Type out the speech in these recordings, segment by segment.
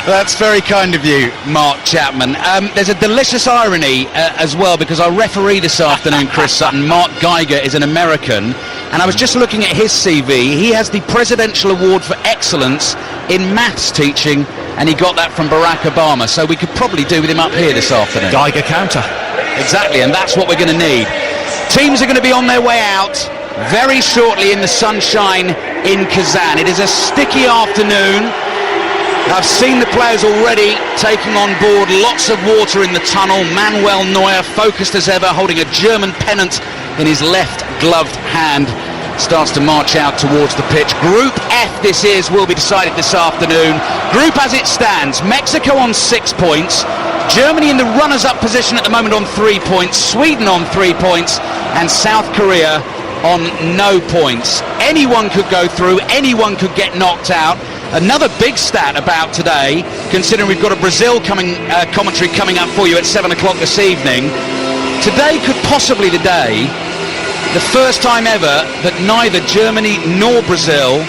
That's very kind of you, Mark Chapman. There's a delicious irony as well, because our referee this afternoon, Chris Sutton, Mark Geiger, is an American, and I was just looking at his CV. He has the Presidential Award for Excellence in Maths Teaching, and he got that from Barack Obama, so we could probably do with him up here this afternoon. Geiger counter. Exactly, and that's what we're going to need. Teams are going to be on their way out very shortly in the sunshine in Kazan. It is a sticky afternoon. I've seen the players already taking on board lots of water in the tunnel. Manuel Neuer, focused as ever, holding a German pennant in his left gloved hand, starts to march out towards the pitch. Group F this is, will be decided this afternoon. Group as it stands, Mexico on 6 points, Germany in the runners-up position at the moment on 3 points, Sweden on 3 points, and South Korea on no points. Anyone could go through, anyone could get knocked out. Another big stat about today, considering we've got a Brazil commentary coming up for you at 7 o'clock this evening. Today could possibly the day, the first time ever that neither Germany nor Brazil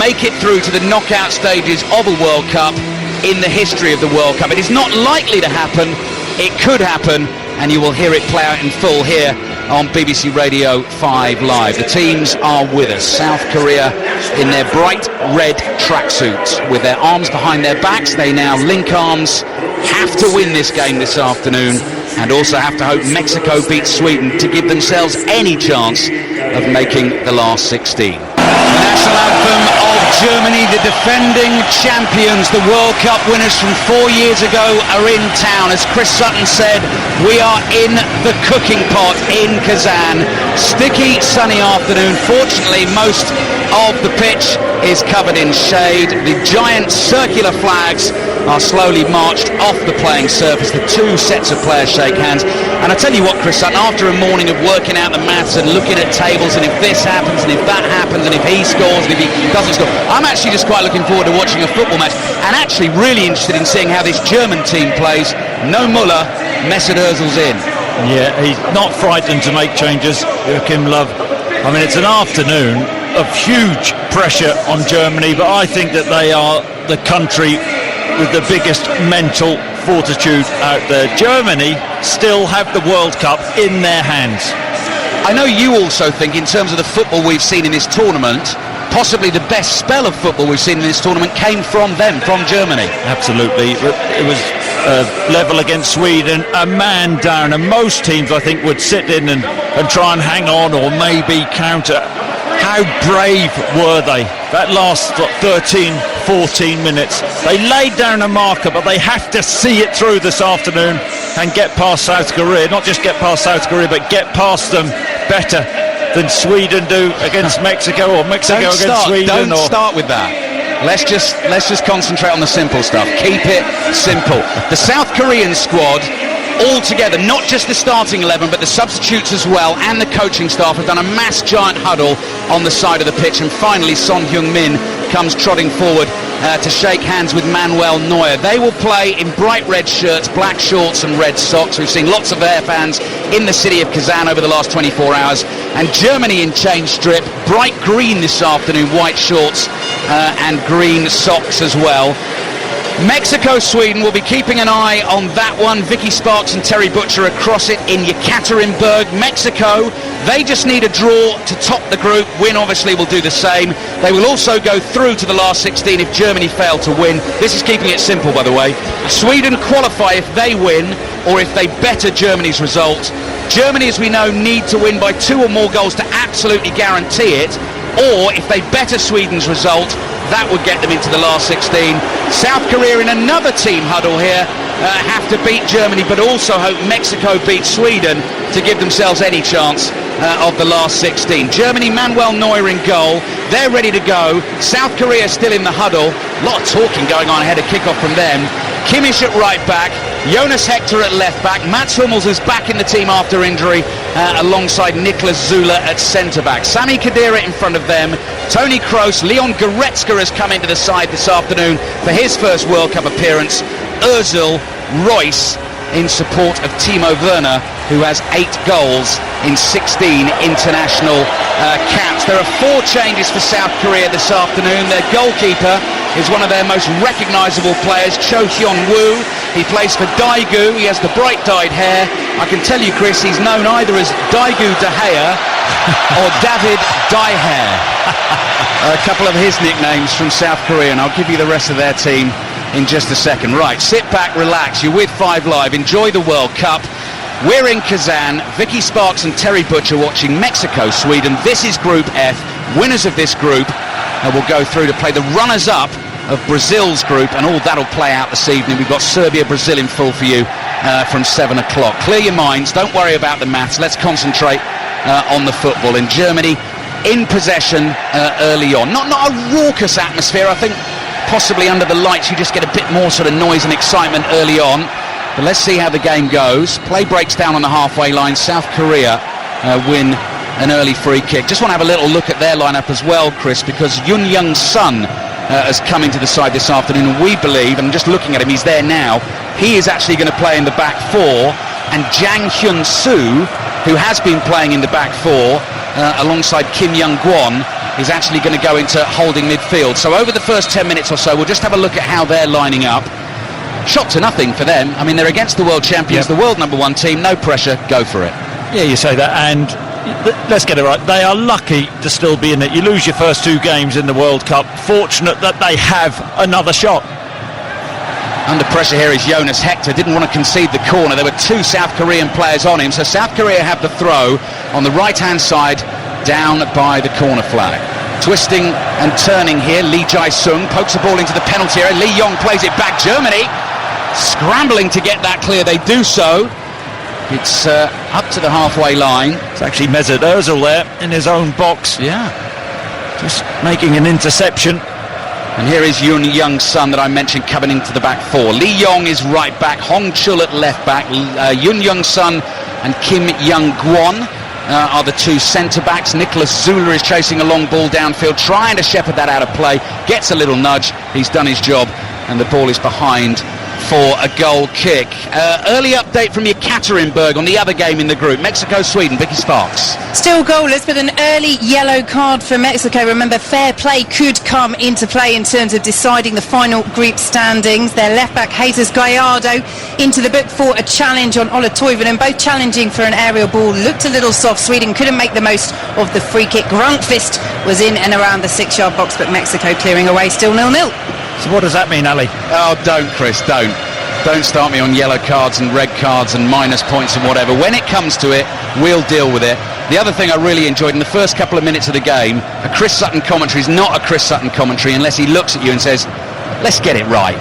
make it through to the knockout stages of a World Cup in the history of the World Cup. It is not likely to happen, it could happen, and you will hear it play out in full here on BBC Radio 5 Live. The teams are with us. South Korea in their bright red tracksuits with their arms behind their backs. They now link arms, have to win this game this afternoon, and also have to hope Mexico beats Sweden to give themselves any chance of making the last 16. The national anthem of Germany, the defending champions, the World Cup winners from 4 years ago, are in town. As Chris Sutton said, we are in the cooking pot in Kazan. Sticky, sunny afternoon. Fortunately, most of the pitch is covered in shade. The giant circular flags are slowly marched off the playing surface. The two sets of players shake hands. And I tell you what, Chris Sutton, after a morning of working out the maths and looking at tables, and if this happens, and if that happens, and if he scores, and if he doesn't score, I'm actually just quite looking forward to watching a football match, and actually really interested in seeing how this German team plays. No Müller, Mesut Ozil's in. Yeah, he's not frightened to make changes, Joachim Löw. I mean, it's an afternoon of huge pressure on Germany, but I think that they are the country with the biggest mental fortitude out there. Germany still have the World Cup in their hands. I know you also think, in terms of the football we've seen in this tournament, possibly the best spell of football we've seen in this tournament came from them, from Germany. Absolutely. It was level against Sweden, a man down, and most teams, I think, would sit in and try and hang on or maybe counter. How brave were they? That last 13, 14 minutes. They laid down a marker, but they have to see it through this afternoon and get past South Korea. Not just get past South Korea, but get past them better than Sweden do against Mexico, or Mexico against Sweden. Don't start with that. Let's just concentrate on the simple stuff. Keep it simple. The South Korean squad, all together, not just the starting 11 but the substitutes as well, and the coaching staff, have done a mass giant huddle on the side of the pitch, and finally Son Heung-min comes trotting forward to shake hands with Manuel Neuer. They will play in bright red shirts, black shorts and red socks. We've seen lots of their fans in the city of Kazan over the last 24 hours. And Germany in change strip, bright green this afternoon, white shorts and green socks as well. Mexico, Sweden, will be keeping an eye on that one. Vicky Sparks and Terry Butcher across it in Yekaterinburg. Mexico, they just need a draw to top the group. Win, obviously, will do the same. They will also go through to the last 16 if Germany fail to win. This is keeping it simple, by the way. Sweden qualify if they win or if they better Germany's result. Germany, as we know, need to win by 2 or more goals to absolutely guarantee it. Or if they better Sweden's result, that would get them into the last 16. South Korea in another team huddle here have to beat Germany, but also hope Mexico beats Sweden to give themselves any chance of the last 16. Germany, Manuel Neuer in goal. They're ready to go. South Korea still in the huddle. A lot of talking going on ahead of kickoff from them. Kimmich at right back, Jonas Hector at left back, Mats Hummels is back in the team after injury alongside Niklas Zula at centre back. Sami Khedira in front of them, Toni Kroos, Leon Goretzka has come into the side this afternoon for his first World Cup appearance, Ozil, Royce in support of Timo Werner, who has 8 goals in 16 international caps. There are 4 changes for South Korea this afternoon. Their goalkeeper is one of their most recognisable players, Cho Hyun-woo. He plays for Daegu. He has the bright dyed hair. I can tell you, Chris, he's known either as Daegu De Gea or David Dye-hair. A couple of his nicknames from South Korea, and I'll give you the rest of their team in just a second. Right, sit back, relax. You're with 5 Live. Enjoy the World Cup. We're in Kazan. Vicky Sparks and Terry Butcher watching Mexico, Sweden. This is Group F. Winners of this group will go through to play the runners-up of Brazil's group, and all that'll play out this evening. We've got Serbia, Brazil in full for you from 7 o'clock. Clear your minds. Don't worry about the maths. Let's concentrate on the football. In Germany, in possession early on. Not a raucous atmosphere. I think possibly under the lights you just get a bit more sort of noise and excitement early on. But let's see how the game goes. Play breaks down on the halfway line. South Korea win an early free kick. Just want to have a little look at their lineup as well, Chris, because Yoon Young-sun has come into the side this afternoon, and we believe, and just looking at him, he's there now, he is actually going to play in the back 4, and Jang Hyun-soo, who has been playing in the back 4 alongside Kim Young-gwon, is actually going to go into holding midfield. So over the first 10 minutes or so, we'll just have a look at how they're lining up. Shot to nothing for them. I mean, they're against the world champions, the world #1 team. No pressure, go for it. Yeah, you say that, and let's get it right. They are lucky to still be in it. You lose your first 2 games in the World Cup. Fortunate that they have another shot. Under pressure here is Jonas Hector. Didn't want to concede the corner. There were 2 South Korean players on him. So South Korea have the throw on the right-hand side, down by the corner flag. Twisting and turning here, Lee Jae-sung pokes the ball into the penalty area. Lee Yong plays it back. Germany scrambling to get that clear. They do so. It's up to the halfway line. It's actually Mesut Ozil there in his own box. Yeah. Just making an interception. And here is Yoon Young-sun that I mentioned coming into the back 4. Lee Yong is right back. Hong Chul at left back. Yoon Young-sun and Kim Young-gwon are the 2 centre-backs. Nicholas Zula is chasing a long ball downfield, trying to shepherd that out of play. Gets a little nudge. He's done his job, and the ball is behind for a goal kick. Early update from Yekaterinburg on the other game in the group. Mexico-Sweden. Vicky Sparks. Still goalless, but an early yellow card for Mexico. Remember, fair play could come into play in terms of deciding the final group standings. Their left-back, Jesus Gallardo, into the book for a challenge on Ola Toivonen, both challenging for an aerial ball. Looked a little soft. Sweden couldn't make the most of the free kick. Grunkvist was in and around the 6-yard box, but Mexico clearing away, still 0-0. So what does that mean, Ali? Oh, don't, Chris, don't. Don't start me on yellow cards and red cards and minus points and whatever. When it comes to it, we'll deal with it. The other thing I really enjoyed in the first couple of minutes of the game, a Chris Sutton commentary is not a Chris Sutton commentary unless he looks at you and says, let's get it right.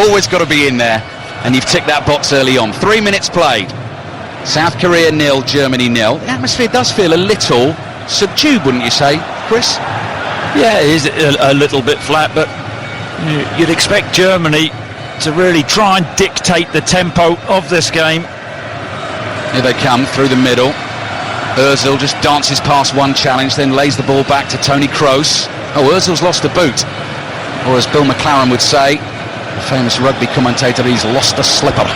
Always got to be in there, and you've ticked that box early on. 3 minutes played. South Korea 0, Germany 0. The atmosphere does feel a little subdued, wouldn't you say, Chris? Yeah, it is a little bit flat, but you'd expect Germany to really try and dictate the tempo of this game. Here they come through the middle. Ozil just dances past one challenge, then lays the ball back to Toni Kroos. Oh, Ozil's lost a boot. Or as Bill McLaren would say, the famous rugby commentator, he's lost a slipper.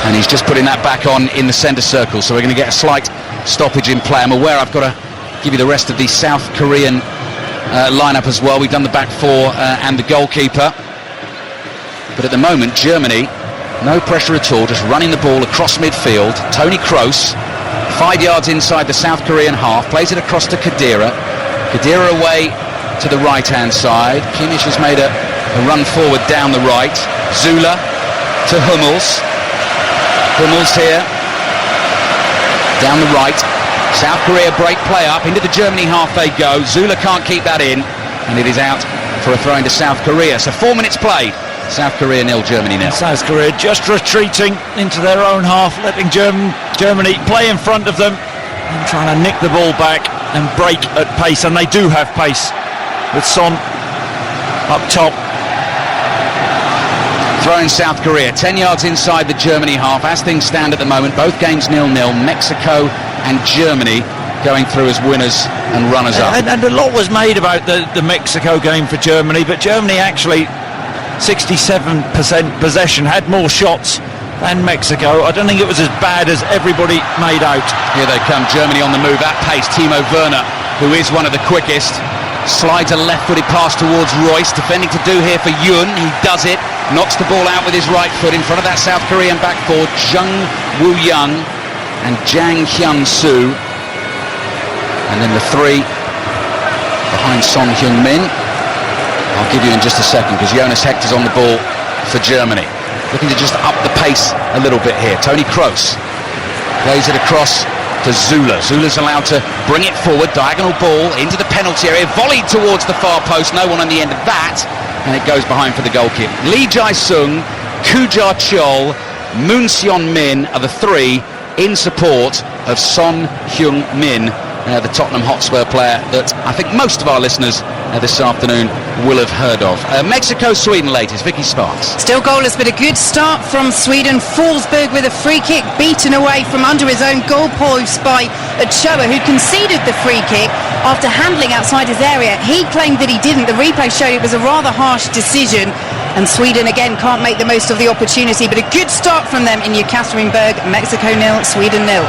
And he's just putting that back on in the centre circle. So we're going to get a slight stoppage in play. I'm aware I've got to give you the rest of the South Korean lineup as well. We've done the back 4 and the goalkeeper. But at the moment, Germany, no pressure at all, just running the ball across midfield. Toni Kroos, 5 yards inside the South Korean half, plays it across to Khedira. Khedira away to the right-hand side. Kimmich has made a run forward down the right. Zula to Hummels. Hummels here, down the right. South Korea break play up, into the Germany half they go. Zula can't keep that in, and it is out for a throw into South Korea. So 4 minutes played. South Korea 0, Germany 0. South Korea just retreating into their own half, letting Germany play in front of them and trying to nick the ball back and break at pace, and they do have pace with Son up top. Throw in South Korea, 10 yards inside the Germany half. As things stand at the moment, both games 0-0. Mexico and Germany going through as winners and runners-up. And a lot was made about the Mexico game for Germany, but Germany actually 67% possession, had more shots than Mexico. I don't think it was as bad as everybody made out. Here they come, Germany on the move at pace. Timo Werner, who is one of the quickest, slides a left-footed pass towards Royce, defending to do here for Yun. He does it, knocks the ball out with his right foot in front of that South Korean back four, Jung Woo-young and Jang Hyun-soo. And then the three behind Son Heung-min. I'll give you in just a second, because Jonas Hector's on the ball for Germany. Looking to just up the pace a little bit here. Toni Kroos plays it across to Zula. Zula's allowed to bring it forward, diagonal ball into the penalty area, volleyed towards the far post, no one on the end of that, and it goes behind for the goal kick. Lee Jae-sung, Koo Ja-chol, Moon Seon-min are the three in support of Son Heung-min, the Tottenham Hotspur player that I think most of our listeners this afternoon will have heard of. Mexico-Sweden latest, Vicky Sparks. Still goalless, but a good start from Sweden. Forsberg with a free kick, beaten away from under his own goal post by Ochoa, who conceded the free kick after handling outside his area. He claimed that he didn't. The replay showed it was a rather harsh decision, and Sweden again can't make the most of the opportunity, but a good start from them in Yekaterinburg. Mexico 0, Sweden 0.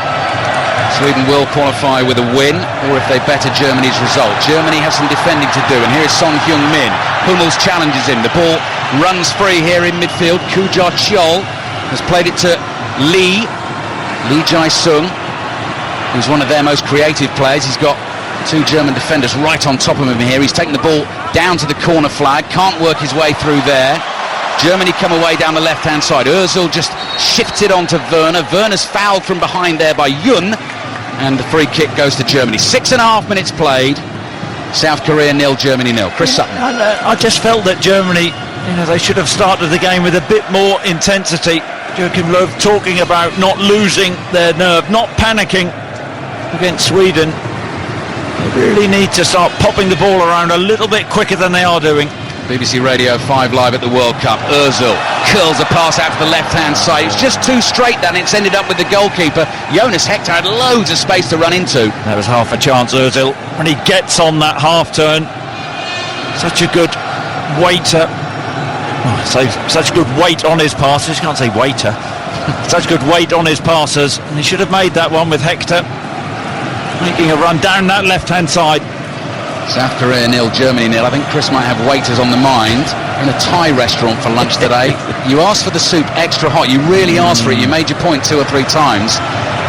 Sweden will qualify with a win, or if they better Germany's result. Germany have some defending to do, and here is Son Heung-min. Hummels challenges him. The ball runs free here in midfield. Koo Ja-chol has played it to Lee Jae-sung, who's one of their most creative players. He's got two German defenders right on top of him here. He's taken the ball down to the corner flag, can't work his way through there. Germany come away down the left-hand side. Ozil just shifted onto Werner. Werner's fouled from behind there by Yun, and the free kick goes to Germany. 6.5 minutes played. South Korea 0, Germany 0. Chris Sutton. I just felt that Germany, they should have started the game with a bit more intensity. Joachim Löw talking about not losing their nerve, not panicking against Sweden. They really need to start popping the ball around a little bit quicker than they are doing. BBC Radio 5 live at the World Cup. Ozil curls a pass out to the left-hand side. It's just too straight, then it's ended up with the goalkeeper. Jonas Hector had loads of space to run into. That was half a chance, Ozil. When he gets on that half turn, such a good waiter. Such good weight on his passes. You can't say waiter. Such good weight on his passes. And he should have made that one with Hector making a run down that left-hand side. South Korea 0, Germany 0. I think Chris might have waiters on the mind. In a Thai restaurant for lunch today. You asked for the soup extra hot. You really asked for it. You made your point 2 or 3 times,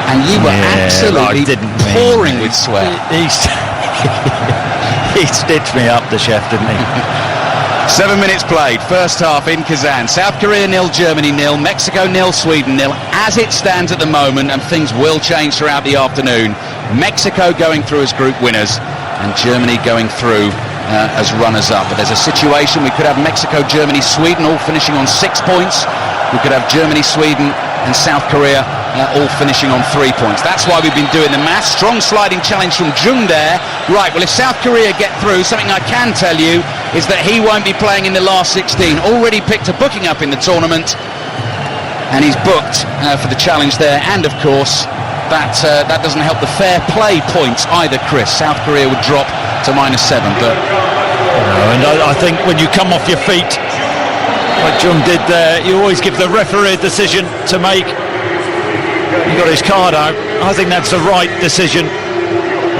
and you were absolutely pouring with sweat. He stitched me up, the chef, didn't he? 7 minutes played, first half in Kazan. South Korea 0, Germany 0, Mexico 0, Sweden 0. As it stands at the moment, and things will change throughout the afternoon, Mexico going through as group winners and Germany going through as runners-up. But there's a situation, we could have Mexico, Germany, Sweden all finishing on 6 points. We could have Germany, Sweden and South Korea all finishing on 3 points. That's why we've been doing the maths. Strong sliding challenge from Jung there. Right, well, if South Korea get through, something I can tell you is that he won't be playing in the last 16. Already picked a booking up in the tournament, and he's booked for the challenge there. And of course, that doesn't help the fair play points either, Chris. South Korea would drop to -7, but... And I think when you come off your feet, like Jung did there, you always give the referee a decision to make. He got his card out. I think that's the right decision.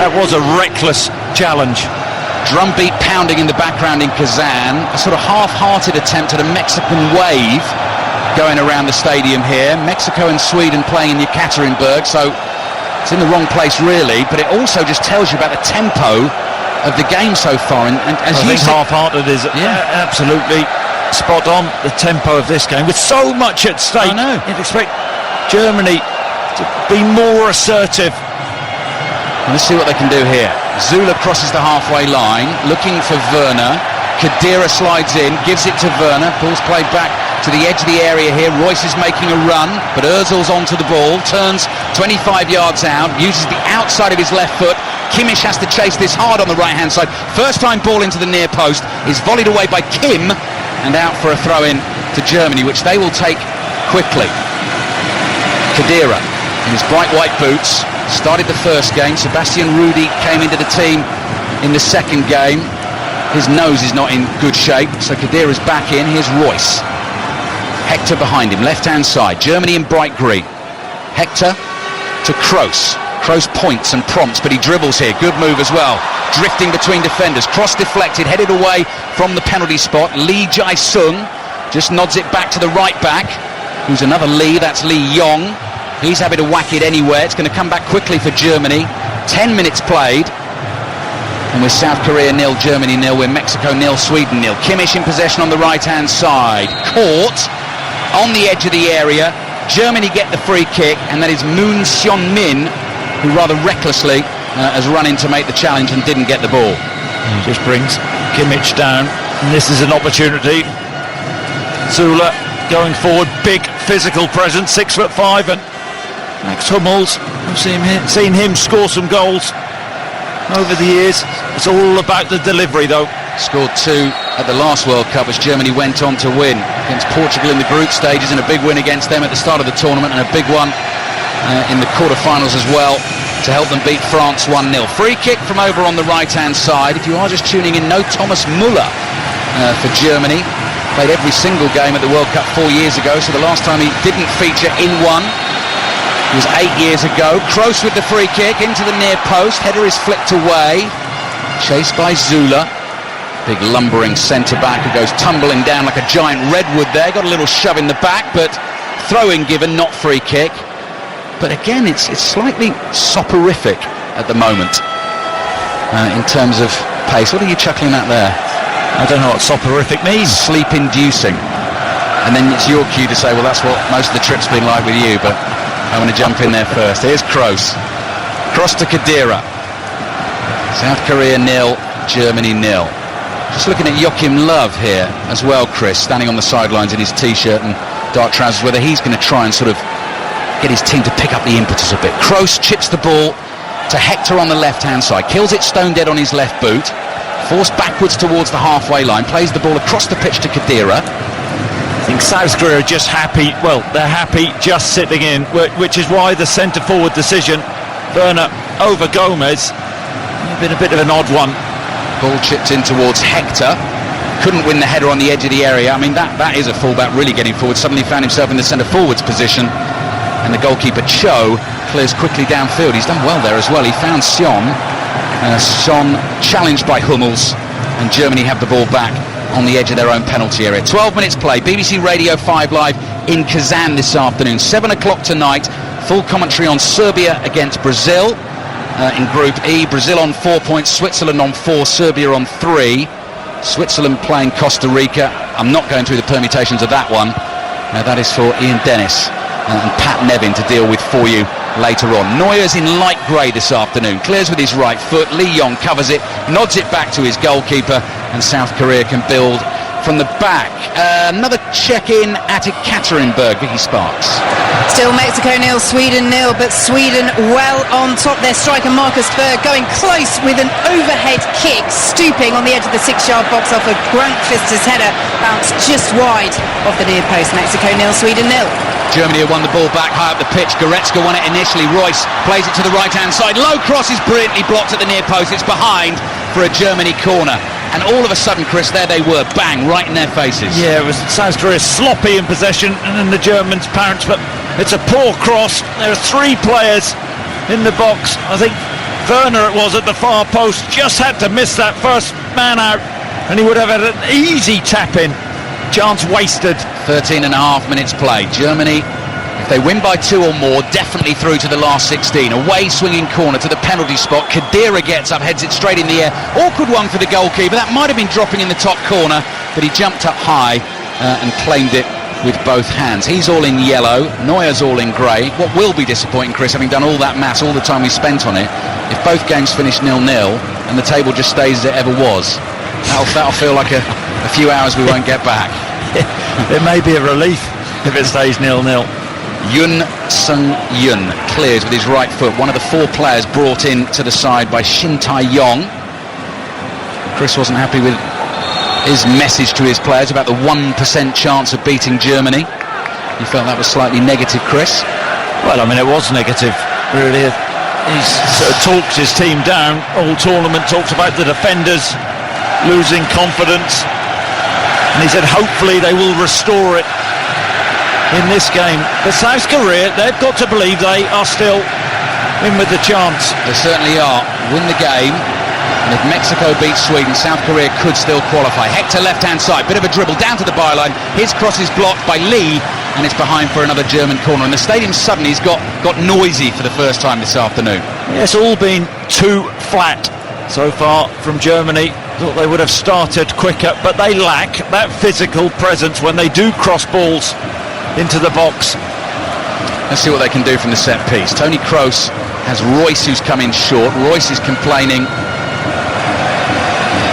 That was a reckless challenge. Drumbeat pounding in the background in Kazan. A sort of half-hearted attempt at a Mexican wave going around the stadium here. Mexico and Sweden playing in Yekaterinburg, so it's in the wrong place really, but it also just tells you about the tempo of the game so far. And as I think half-hearted is absolutely spot on, the tempo of this game with so much at stake. I know. You'd expect Germany to be more assertive. Let's see what they can do here. Zula crosses the halfway line, looking for Werner. Khedira slides in, gives it to Werner. Ball's played back to the edge of the area here. Royce is making a run, but Ozil's onto the ball, turns 25 yards out, uses the outside of his left foot. Kimmich has to chase this hard on the right-hand side. First time ball into the near post is volleyed away by Kim, and out for a throw-in to Germany, which they will take quickly. Khedira, in his bright white boots, started the first game. Sebastian Rudy came into the team in the second game. His nose is not in good shape, so Khedira's back in. Here's Royce. Hector behind him, left-hand side. Germany in bright green. Hector to Kroos. Kroos points and prompts, but he dribbles here. Good move as well. Drifting between defenders. Cross deflected, headed away from the penalty spot. Lee Jae-sung just nods it back to the right back. Who's another Lee? That's Lee Yong. He's happy to whack it anywhere. It's going to come back quickly for Germany. 10 minutes played. And with South Korea 0, Germany 0, we're Mexico 0, Sweden 0. Kimmich in possession on the right-hand side. Caught on the edge of the area. Germany get the free kick, and that is Moon Seon-min, who rather recklessly has run in to make the challenge and didn't get the ball. He just brings Kimmich down, and this is an opportunity. Zula going forward, big physical presence, 6'5", and Max Hummels, we've seen him score some goals over the years. It's all about the delivery, though. Scored 2 at the last World Cup as Germany went on to win against Portugal in the group stages, and a big win against them at the start of the tournament, and a big one in the quarter-finals as well to help them beat France 1-0. Free kick from over on the right-hand side. If you are just tuning in, no Thomas Müller for Germany. Played every single game at the World Cup 4 years ago, so the last time he didn't feature in one was 8 years ago. Kroos with the free kick into the near post. Header is flicked away. Chased by Zula. Big lumbering centre-back who goes tumbling down like a giant redwood there. Got a little shove in the back, but throw-in given, not free kick. But again, it's slightly soporific at the moment in terms of pace. What are you chuckling at there? I don't know what soporific means. Sleep-inducing. And then it's your cue to say, well, that's what most of the trip's been like with you, but I want to jump in there first. Here's Kroos. Cross to Khedira. South Korea 0, Germany 0. Just looking at Joachim Löw here as well, Chris, standing on the sidelines in his T-shirt and dark trousers, whether he's going to try and sort of get his team to pick up the impetus a bit. Kroos chips the ball to Hector on the left-hand side. Kills it stone dead on his left boot. Forced backwards towards the halfway line. Plays the ball across the pitch to Khedira. I think South Korea are just happy, well, they're happy just sitting in, which is why the centre-forward decision, Werner over Gomez, been a bit of an odd one. Ball chipped in towards Hector. Couldn't win the header on the edge of the area. I mean, that is a fullback really getting forward. Suddenly found himself in the centre-forwards position, and the goalkeeper, Cho, clears quickly downfield. He's done well there as well. He found Son. Son challenged by Hummels, and Germany have the ball back on the edge of their own penalty area. 12 minutes play. BBC Radio 5 Live in Kazan this afternoon. 7 o'clock tonight. Full commentary on Serbia against Brazil in Group E. Brazil on 4 points, Switzerland on 4, Serbia on 3. Switzerland playing Costa Rica. I'm not going through the permutations of that one. That is for Ian Dennis and Pat Nevin to deal with for you later on. Neuer's in light grey this afternoon. Clears with his right foot. Lee Yong covers it, nods it back to his goalkeeper, and South Korea can build from the back. Another check-in at Ekaterinburg. Vicky Sparks. Still Mexico 0, Sweden 0, but Sweden well on top. Their striker Marcus Berg going close with an overhead kick, stooping on the edge of the 6-yard box off a Grant Fister's header, bounced just wide off the near post. Mexico 0, Sweden 0. Germany have won the ball back high up the pitch. Goretzka won it initially. Royce plays it to the right-hand side. Low cross is brilliantly blocked at the near post. It's behind for a Germany corner. And all of a sudden, Chris, there they were, bang, right in their faces. Yeah, it was South Korea sloppy in possession, and then the Germans pounced, but it's a poor cross. There are 3 players in the box. I think Werner, it was, at the far post, just had to miss that first man out, and he would have had an easy tap-in. Chance wasted. 13 and a half minutes played. Germany, if they win by 2 or more, definitely through to the last 16. Away swinging corner to the penalty spot. Khedira gets up, heads it straight in the air. Awkward one for the goalkeeper. That might have been dropping in the top corner, but he jumped up high and claimed it with both hands. He's all in yellow. Neuer's all in grey. What will be disappointing, Chris, having done all that maths, all the time we spent on it, if both games finish 0-0 and the table just stays as it ever was, that'll feel like a few hours we won't get back. It may be a relief if it stays 0-0. Yoon Sung-yoon clears with his right foot. One of the 4 players brought in to the side by Shin Tae-yong. Chris wasn't happy with his message to his players about the 1% chance of beating Germany. You felt that was slightly negative, Chris? Well, I mean, it was negative, really. He's sort of talked his team down all tournament, talked about the defenders losing confidence. And he said hopefully they will restore it in this game. But South Korea, they've got to believe they are still in with the chance. They certainly are. Win the game. And if Mexico beats Sweden, South Korea could still qualify. Hector left-hand side, bit of a dribble down to the byline. His cross is blocked by Lee, and it's behind for another German corner. And the stadium suddenly has got noisy for the first time this afternoon. Yeah, it's all been too flat so far from Germany. Thought they would have started quicker, but they lack that physical presence when they do cross balls into the box. Let's see what they can do from the set piece. Tony Kroos has Royce, who's come in short. Royce is complaining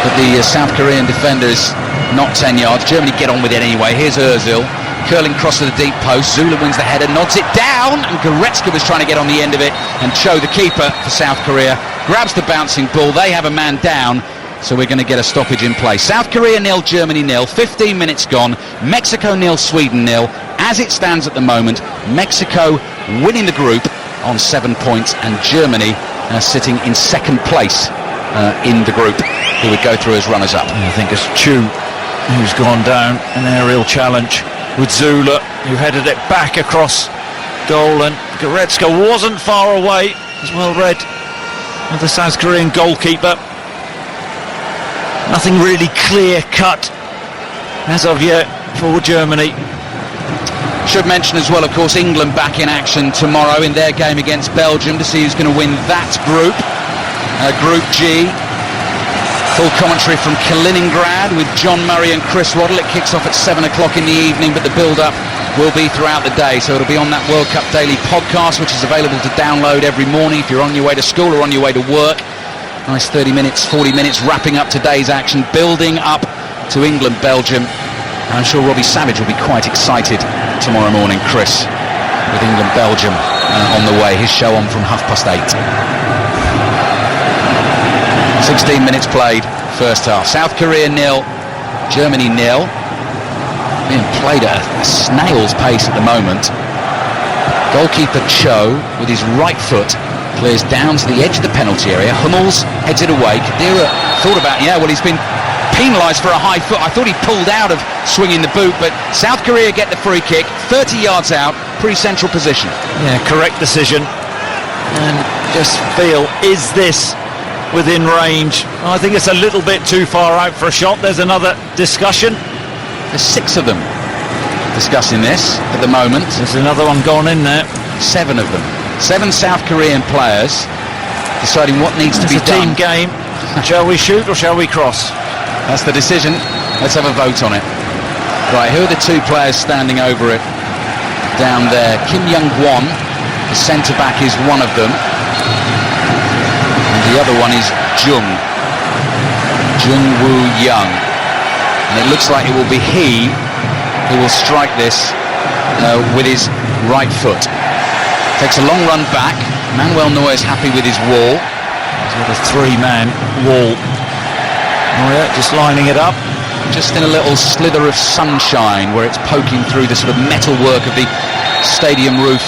that the South Korean defender is not 10 yards. Germany get on with it anyway. Here's Ozil. Curling cross to the deep post. Zula wins the header, nods it down, and Goretzka was trying to get on the end of it, and Cho, the keeper for South Korea, grabs the bouncing ball. They have a man down, so we're going to get a stoppage in play. South Korea 0, Germany 0. 15 minutes gone. Mexico 0, Sweden 0. As it stands at the moment, Mexico winning the group on 7 points, and Germany sitting in second place in the group, who would go through as runners-up. I think it's Chu who's gone down, an aerial challenge with Zula, who headed it back across goal, and Goretzka wasn't far away, as well read of the South Korean goalkeeper. Nothing really clear-cut as of yet for Germany. Should mention as well, of course, England back in action tomorrow in their game against Belgium to see who's going to win that group. Group G. Full commentary from Kaliningrad with John Murray and Chris Waddle. It kicks off at 7 o'clock in the evening, but the build-up will be throughout the day. So it'll be on that World Cup Daily podcast, which is available to download every morning if you're on your way to school or on your way to work. Nice 30 minutes, 40 minutes wrapping up today's action, building up to England-Belgium. I'm sure Robbie Savage will be quite excited tomorrow morning, Chris, with England-Belgium on the way. His show on from 8:30. 16 minutes played, first half. South Korea 0, Germany 0. Being played at a snail's pace at the moment. Goalkeeper Cho, with his right foot, clears down to the edge of the penalty area. Hummels heads it away. Kadira thought about, he's been penalised for a high foot. I thought he pulled out of swinging the boot, but South Korea get the free kick, 30 yards out, pretty central position. Yeah, correct decision. And just feel, is this within range? I think it's a little bit too far out for a shot. There's another discussion. There's 6 of them discussing this at the moment. There's another one gone in there. 7 of them. 7 South Korean players deciding what needs to be done. It's a team game. Shall we shoot or shall we cross? That's the decision. Let's have a vote on it. Right, who are the 2 players standing over it down there? Kim Young-won, the centre-back, is one of them. And the other one is Jung Woo-young. And it looks like it will be he who will strike this with his right foot. Takes a long run back. Manuel Neuer is happy with his wall. He's got a 3-man wall. Neuer just lining it up. Just in a little slither of sunshine where it's poking through the sort of metalwork of the stadium roof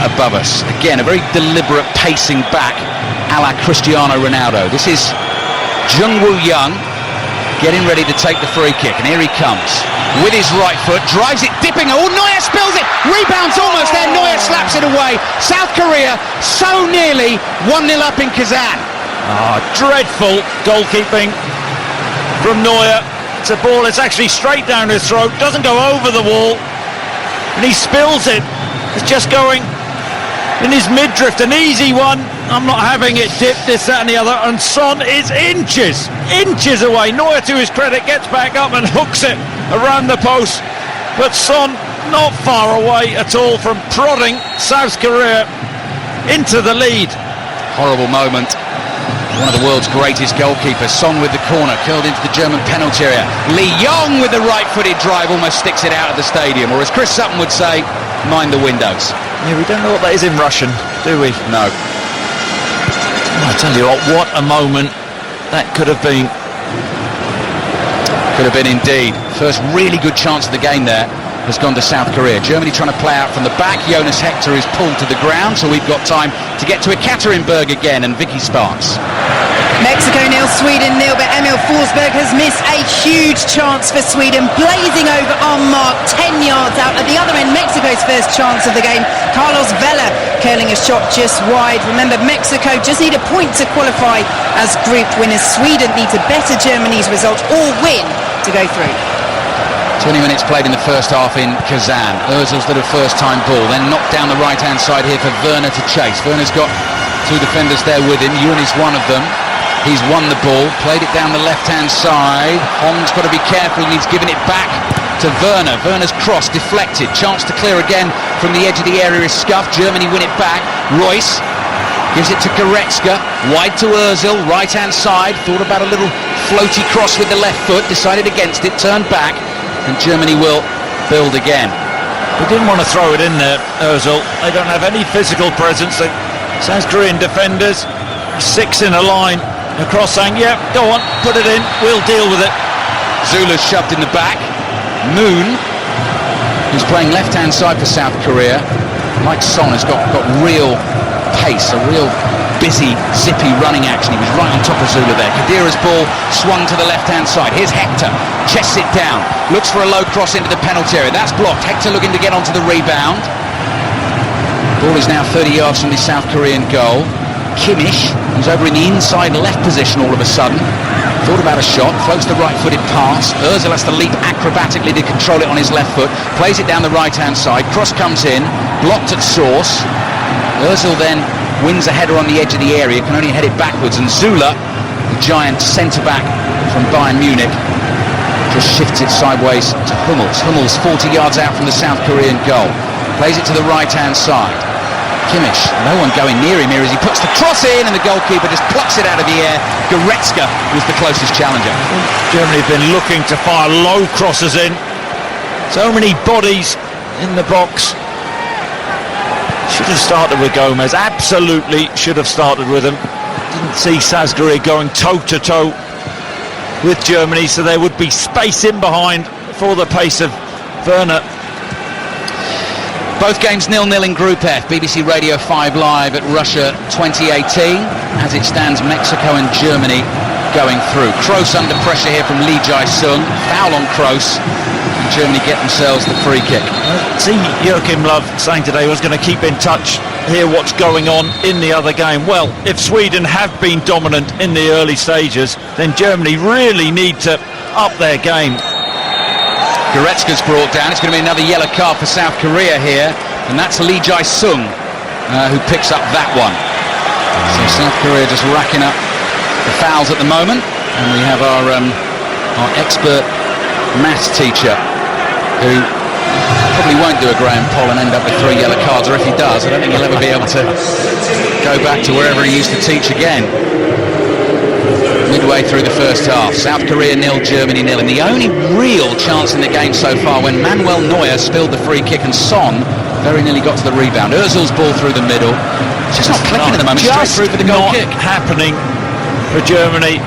above us. Again, a very deliberate pacing back a la Cristiano Ronaldo. This is Jung Woo-young getting ready to take the free kick, and here he comes with his right foot, drives it, dipping. Oh, Neuer spills it, rebounds almost there. Neuer slaps it away. South Korea so nearly 1-0 up in Kazan. Dreadful goalkeeping from Neuer. It's a ball, it's actually straight down his throat, doesn't go over the wall, and he spills it. It's just going in his mid-drift, an easy one. I'm not having it dipped, this, that and the other, and Son is inches away. Neuer, to his credit, gets back up and hooks it around the post, but Son not far away at all from prodding South Korea into the lead. Horrible moment. One of the world's greatest goalkeepers. Son with the corner, curled into the German penalty area. Lee Yong with the right-footed drive almost sticks it out of the stadium, or as Chris Sutton would say, mind the windows. Yeah, we don't know what that is in Russian, do we? No. I tell you what a moment that could have been. Could have been indeed. First really good chance of the game there has gone to South Korea. Germany trying to play out from the back. Jonas Hector is pulled to the ground, so we've got time to get to Ekaterinburg again and Vicky Sparks. Mexico 0, Sweden 0, but Emil Forsberg has missed a huge chance for Sweden, blazing over unmarked 10 yards out. At the other end, Mexico's first chance of the game, Carlos Vela curling a shot just wide. Remember, Mexico just need a point to qualify as group winners. Sweden need to better Germany's result or win to go through. 20 minutes played in the first half in Kazan. Ozil's little first-time ball, then knocked down the right-hand side here for Werner to chase. Werner's got two defenders there with him. Ewan is one of them. He's won the ball, played it down the left-hand side. Hong's got to be careful, and he's given it back to Werner. Werner's cross deflected. Chance to clear again from the edge of the area is scuffed. Germany win it back. Royce gives it to Goretzka. Wide to Ozil, right-hand side. Thought about a little floaty cross with the left foot. Decided against it, turned back. And Germany will build again. They didn't want to throw it in there, Ozil. They don't have any physical presence. South Korean defenders, 6 in a line. Across saying, yeah, go on, put it in, we'll deal with it. Zula's shoved in the back. Moon, who's playing left-hand side for South Korea, like Son, has got real pace, a real busy, zippy running action. He was right on top of Zula there. Khedira's ball swung to the left-hand side. Here's Hector, chests it down, looks for a low cross into the penalty area. That's blocked. Hector looking to get onto the rebound. Ball is now 30 yards from the South Korean goal. Kimmich, who's over in the inside left position all of a sudden, thought about a shot, floats the right-footed pass. Ozil has to leap acrobatically to control it on his left foot, plays it down the right-hand side, cross comes in, blocked at source. Ozil then wins a header on the edge of the area, can only head it backwards, and Zula, the giant centre-back from Bayern Munich, just shifts it sideways to Hummels. Hummels 40 yards out from the South Korean goal, plays it to the right-hand side. Kimmich, no one going near him here as he puts the cross in, and the goalkeeper just plucks it out of the air. Goretzka was the closest challenger. Germany have been looking to fire low crosses in. So many bodies in the box. Should have started with Gomez, absolutely should have started with him. Didn't see South Korea going toe-to-toe with Germany, so there would be space in behind for the pace of Werner. Both games 0-0 in Group F. BBC Radio 5 Live at Russia 2018. As it stands, Mexico and Germany going through. Kroos under pressure here from Lee Jae-sung. Foul on Kroos. And Germany get themselves the free kick. See Joachim Löw saying today he was going to keep in touch, hear what's going on in the other game. Well, if Sweden have been dominant in the early stages, then Germany really need to up their game. Goretzka's brought down. It's going to be another yellow card for South Korea here, and that's Lee Jae-sung who picks up that one. So South Korea just racking up the fouls at the moment, and we have our expert maths teacher who probably won't do a Graham Poll and end up with 3 yellow cards, or if he does, I don't think he'll ever be able to go back to wherever he used to teach again. Midway through the first half, South Korea 0, Germany 0, and the only real chance in the game so far when Manuel Neuer spilled the free kick and Son very nearly got to the rebound. Ozil's ball through the middle. It's just not clicking at the moment. Straight through for the goal kick. Happening for Germany.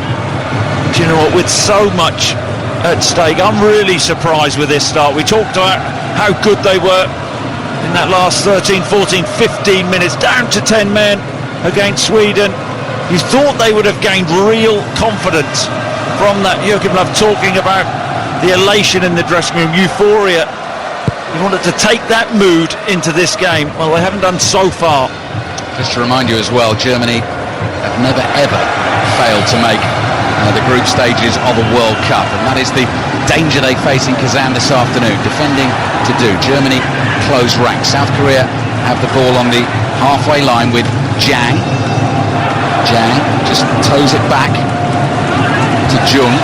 Do you know what? With so much at stake, I'm really surprised with this start. We talked about how good they were in that last 13, 14, 15 minutes, down to 10 men against Sweden. You thought they would have gained real confidence from that. Joachim Löw talking about the elation in the dressing room, euphoria. You wanted to take that mood into this game. Well, they haven't done so far. Just to remind you as well, Germany have never ever failed to make the group stages of a World Cup, and that is the danger they face in Kazan this afternoon. Defending to do. Germany close ranks. South Korea have the ball on the halfway line with Jang. Jang just toes it back to Jung.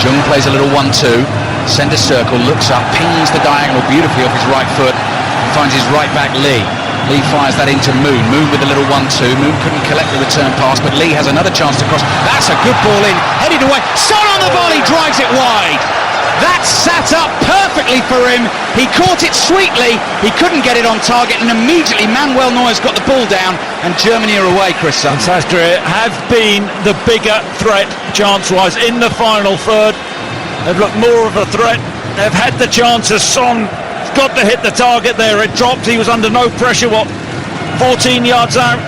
Jung plays a little 1-2, centre circle, looks up, pings the diagonal beautifully off his right foot, and finds his right back Lee. Lee fires that into Moon. Moon with a little 1-2. Moon couldn't collect the return pass, but Lee has another chance to cross. That's a good ball in, headed away. Son on the volley, drives it wide. That sat up perfectly for him. He caught it sweetly. He couldn't get it on target, and immediately Manuel Neuer's got the ball down, and Germany are away, Chris Sutton. South Korea have been the bigger threat chance-wise in the final third. They've looked more of a threat. They've had the chances. Son got to hit the target there. It dropped. He was under no pressure. 14 yards out,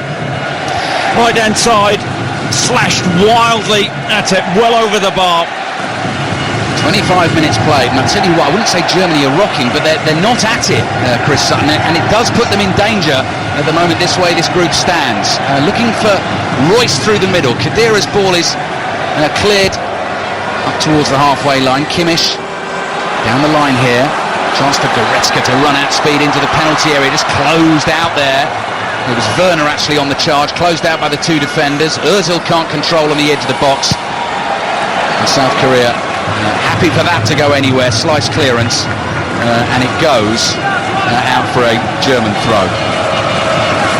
right-hand side. slashed wildly at it, well over the bar. 25 minutes played, and I'll tell you what, I wouldn't say Germany are rocking, but they're not at it, Chris Sutton, and it does put them in danger at the moment, this way this group stands. Looking for Royce through the middle. Khedira's ball is cleared up towards the halfway line. Kimmich down the line here. Chance for Goretzka to run at speed into the penalty area, just closed out there. It was Werner actually on the charge, closed out by the two defenders. Ozil can't control on the edge of the box. And South Korea happy for that to go anywhere. Slice clearance, and it goes out for a German throw.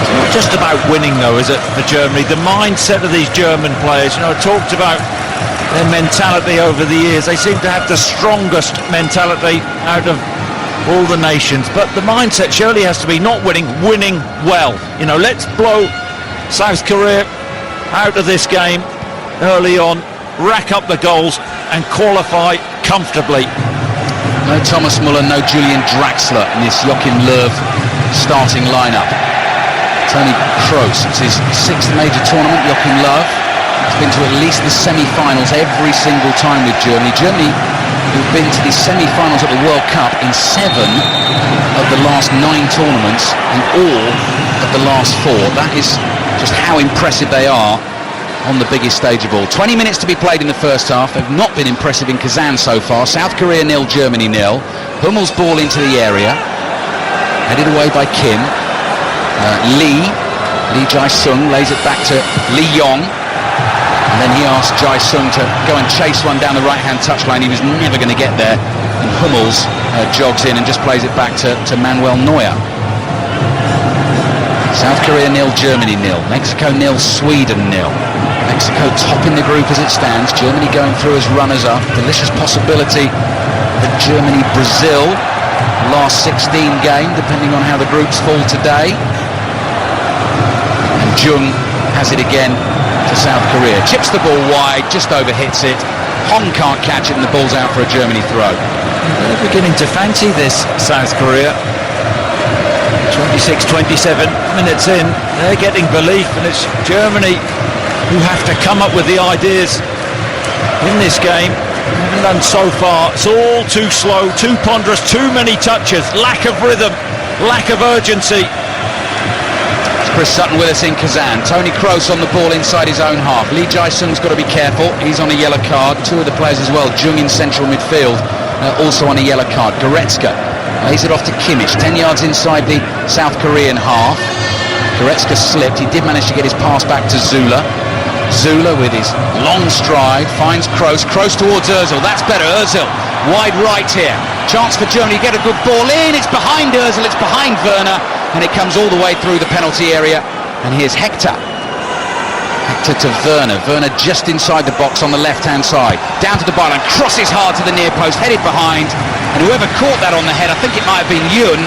It's not just about winning though, is it, for Germany? The mindset of these German players, I talked about their mentality over the years. They seem to have the strongest mentality out of all the nations, but the mindset surely has to be not winning well. Let's blow South Korea out of this game early on, rack up the goals and qualify comfortably. No Thomas Muller, no Julian Draxler in this Joachim Löw starting lineup. Toni Kroos, it's his sixth major tournament. Joachim Löw has been to at least the semi-finals every single time with Germany. Germany who've been to the semi-finals at the World Cup in 7 of the last 9 tournaments and all of the last 4. That is just how impressive they are on the biggest stage of all. 20 minutes to be played in the first half. They've not been impressive in Kazan so far. South Korea 0, Germany 0. Hummel's ball into the area, headed away by Kim. Lee Jae-sung lays it back to Lee Yong, and then he asks Jae-sung to go and chase one down the right-hand touchline. He was never going to get there, and Hummels jogs in and just plays it back to Manuel Neuer. South Korea 0, Germany 0. Mexico 0, Sweden 0. Mexico topping the group as it stands. Germany going through as runners-up. Delicious possibility that Germany-Brazil, last 16 game, depending on how the groups fall today. And Jung has it again to South Korea. Chips the ball wide, just overhits it. Hong can't catch it, and the ball's out for a Germany throw. They're beginning to fancy this, South Korea. 26-27 minutes in, they're getting belief, and it's Germany who have to come up with the ideas in this game. They haven't done so far. It's all too slow, too ponderous, too many touches, lack of rhythm, lack of urgency. It's Chris Sutton with us in Kazan. Toni Kroos on the ball inside his own half. Lee Jae-sung's got to be careful. He's on a yellow card. Two of the players as well. Jung in central midfield, also on a yellow card. Goretzka lays it off to Kimmich, 10 yards inside the South Korean half. Goretzka slipped. He did manage to get his pass back to Zula. Zula with his long stride finds Kroos. Kroos towards Ozil. That's better. Ozil wide right here. Chance for Germany to get a good ball in. It's behind Ozil. It's behind Werner, and it comes all the way through the penalty area. And here's Hector. Hector to Werner. Werner just inside the box on the left-hand side. Down to the byline. Crosses hard to the near post. Headed behind. And whoever caught that on the head, I think it might have been Yun,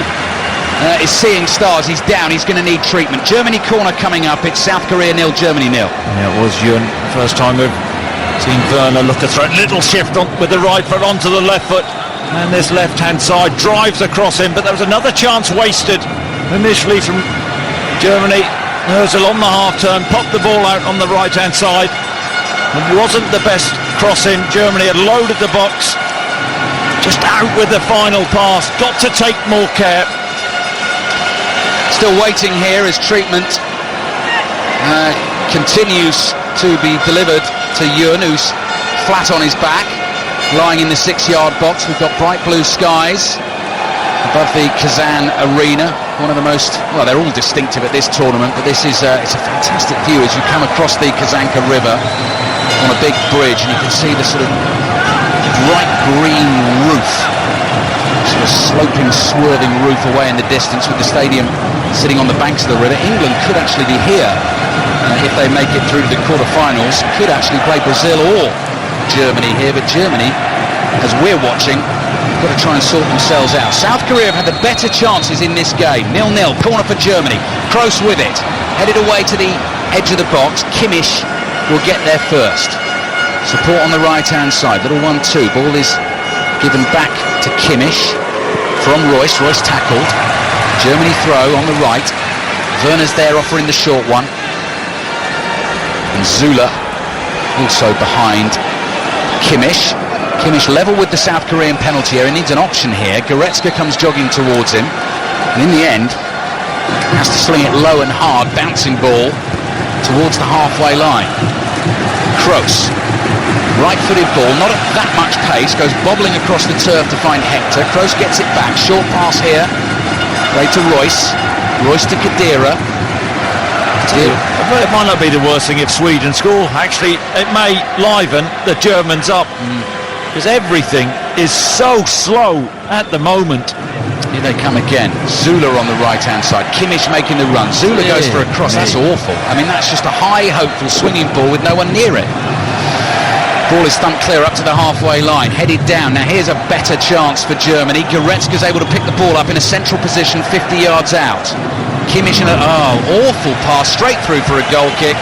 is seeing stars. He's down. He's going to need treatment. Germany corner coming up. It's South Korea 0, Germany 0. Yeah, it was Yun. First time we've seen Werner look a threat. Little shift on with the right foot onto the left foot. And this left-hand side drives across him. But there was another chance wasted initially from Germany. Ozil on the half-turn, popped the ball out on the right-hand side. It wasn't the best crossing. Germany had loaded the box. Just out with the final pass. Got to take more care. Still waiting here as treatment continues to be delivered to Yun, who's flat on his back, lying in the 6-yard box. We've got bright blue skies above the Kazan arena. One of the most, well, they're all distinctive at this tournament, but this is it's a fantastic view as you come across the Kazanka River on a big bridge, and you can see the sort of bright green roof, sort of sloping, swerving roof away in the distance, with the stadium sitting on the banks of the river. England could actually be here if they make it through to the quarterfinals. Could actually play Brazil or Germany here, but Germany, as we're watching, got to try and sort themselves out. South Korea have had the better chances in this game. 0-0, corner for Germany. Kroos with it, headed away to the edge of the box. Kimmich will get there first. Support on the right-hand side. Little 1-2. Ball is given back to Kimmich from Royce. Royce tackled. Germany throw on the right. Werner's there offering the short one. And Zula also behind Kimmich. Kimmich level with the South Korean penalty area. He needs an option here. Goretzka comes jogging towards him. And in the end, has to sling it low and hard, bouncing ball towards the halfway line. Kroos, right-footed ball, not at that much pace, goes bobbling across the turf to find Hector. Kroos gets it back, short pass here, play to Royce, Royce to Khedira. It might not be the worst thing if Sweden score. Actually, it may liven the Germans up, because everything is so slow at the moment. Here they come again. Zula on the right-hand side. Kimmich making the run. Zula goes for a cross. That's awful. I mean, that's just a high, hopeful swinging ball with no one near it. Ball is thumped clear up to the halfway line. Headed down. Now here's a better chance for Germany. Goretzka's able to pick the ball up in a central position 50 yards out. Kimmich in awful pass straight through for a goal kick.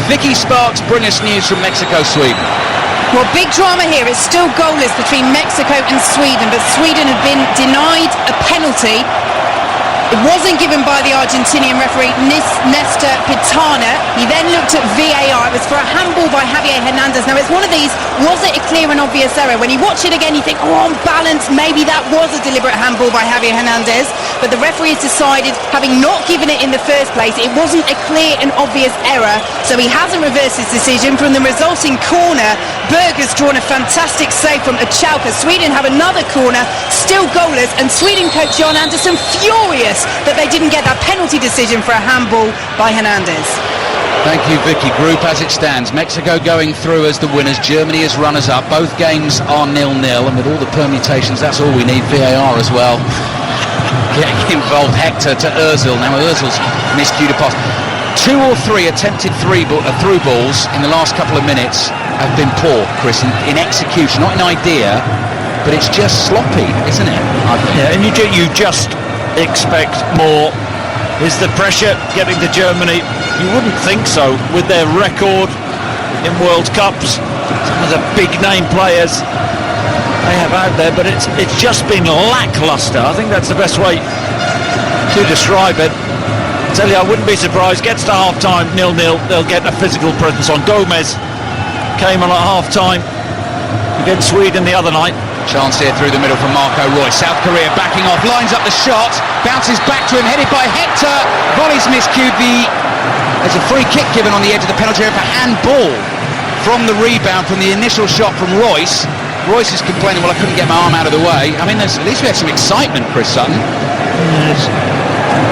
Vicky Sparks, bring us news from Mexico, Sweden. Well, big drama here. It's still goalless between Mexico and Sweden, but Sweden have been denied a penalty. It wasn't given by the Argentinian referee Nestor Pitana. He then looked at VAR. It was for a handball by Javier Hernandez. Now, it's one of these, was it a clear and obvious error? When you watch it again, you think, on balance, maybe that was a deliberate handball by Javier Hernandez. But the referee has decided, having not given it in the first place, it wasn't a clear and obvious error. So he hasn't reversed his decision. From the resulting corner, Berger's drawn a fantastic save from Achalka. Sweden have another corner, still goalless, and Sweden coach Jan Andersson furious that they didn't get that penalty decision for a handball by Hernandez. Thank you, Vicky. Group as it stands. Mexico going through as the winners. Germany as runners-up. Both games are 0-0, and with all the permutations, that's all we need. VAR as well. Getting involved. Hector to Ozil. Now Ozil's miscued a pass. 2 or 3 attempted through balls in the last couple of minutes have been poor, Chris, in execution, not in idea, but it's just sloppy, isn't it? I think. Yeah, and you just expect more. Is the pressure getting to Germany? You wouldn't think so with their record in World Cups. Some of the big name players they have out there, but it's just been lackluster. I think that's the best way to describe it. I tell you, I wouldn't be surprised. Gets to half-time, 0-0. They'll get a physical presence on. Gomez came on at half-time against Sweden the other night. Chance here through the middle from Marco Royce. South Korea backing off, lines up the shot, bounces back to him, headed by Hector. Volley's miscued. There's a free kick given on the edge of the penalty area for handball from the rebound from the initial shot from Royce. Royce is complaining, well, I couldn't get my arm out of the way. I mean, at least we had some excitement, Chris Sutton. Yes.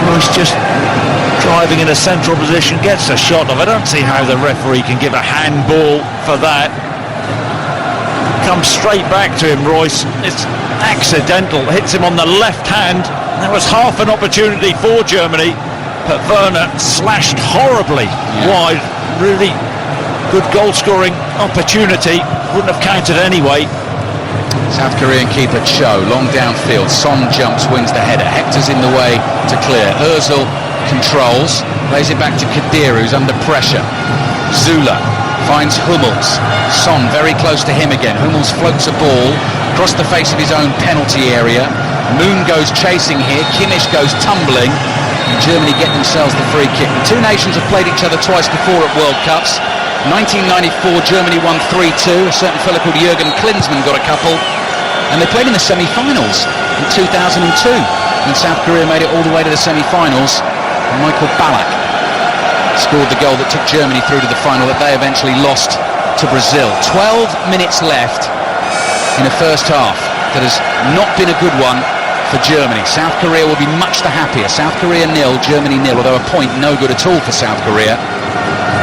Royce just driving in a central position, gets a shot off. I don't see how the referee can give a handball for that. Comes straight back to him, Royce. It's accidental, hits him on the left hand. That was half an opportunity for Germany, but Werner slashed horribly wide. Really good goal scoring opportunity, wouldn't have counted anyway. South Korean keeper Cho, long downfield. Son jumps, wins the header. Hector's in the way to clear. Ozil controls, plays it back to Khedira, who's under pressure. Zula finds Hummels. Son very close to him again. Hummels floats a ball across the face of his own penalty area. Moon goes chasing here. Kimmich goes tumbling. And Germany get themselves the free kick. The two nations have played each other twice before at World Cups. 1994, Germany won 3-2. A certain fellow called Jürgen Klinsmann got a couple. And they played in the semi-finals in 2002. And South Korea made it all the way to the semi-finals. And Michael Ballack scored the goal that took Germany through to the final that they eventually lost to Brazil. 12 minutes left in a first half that has not been a good one for Germany. South Korea will be much the happier. South Korea 0, Germany 0, although a point no good at all for South Korea,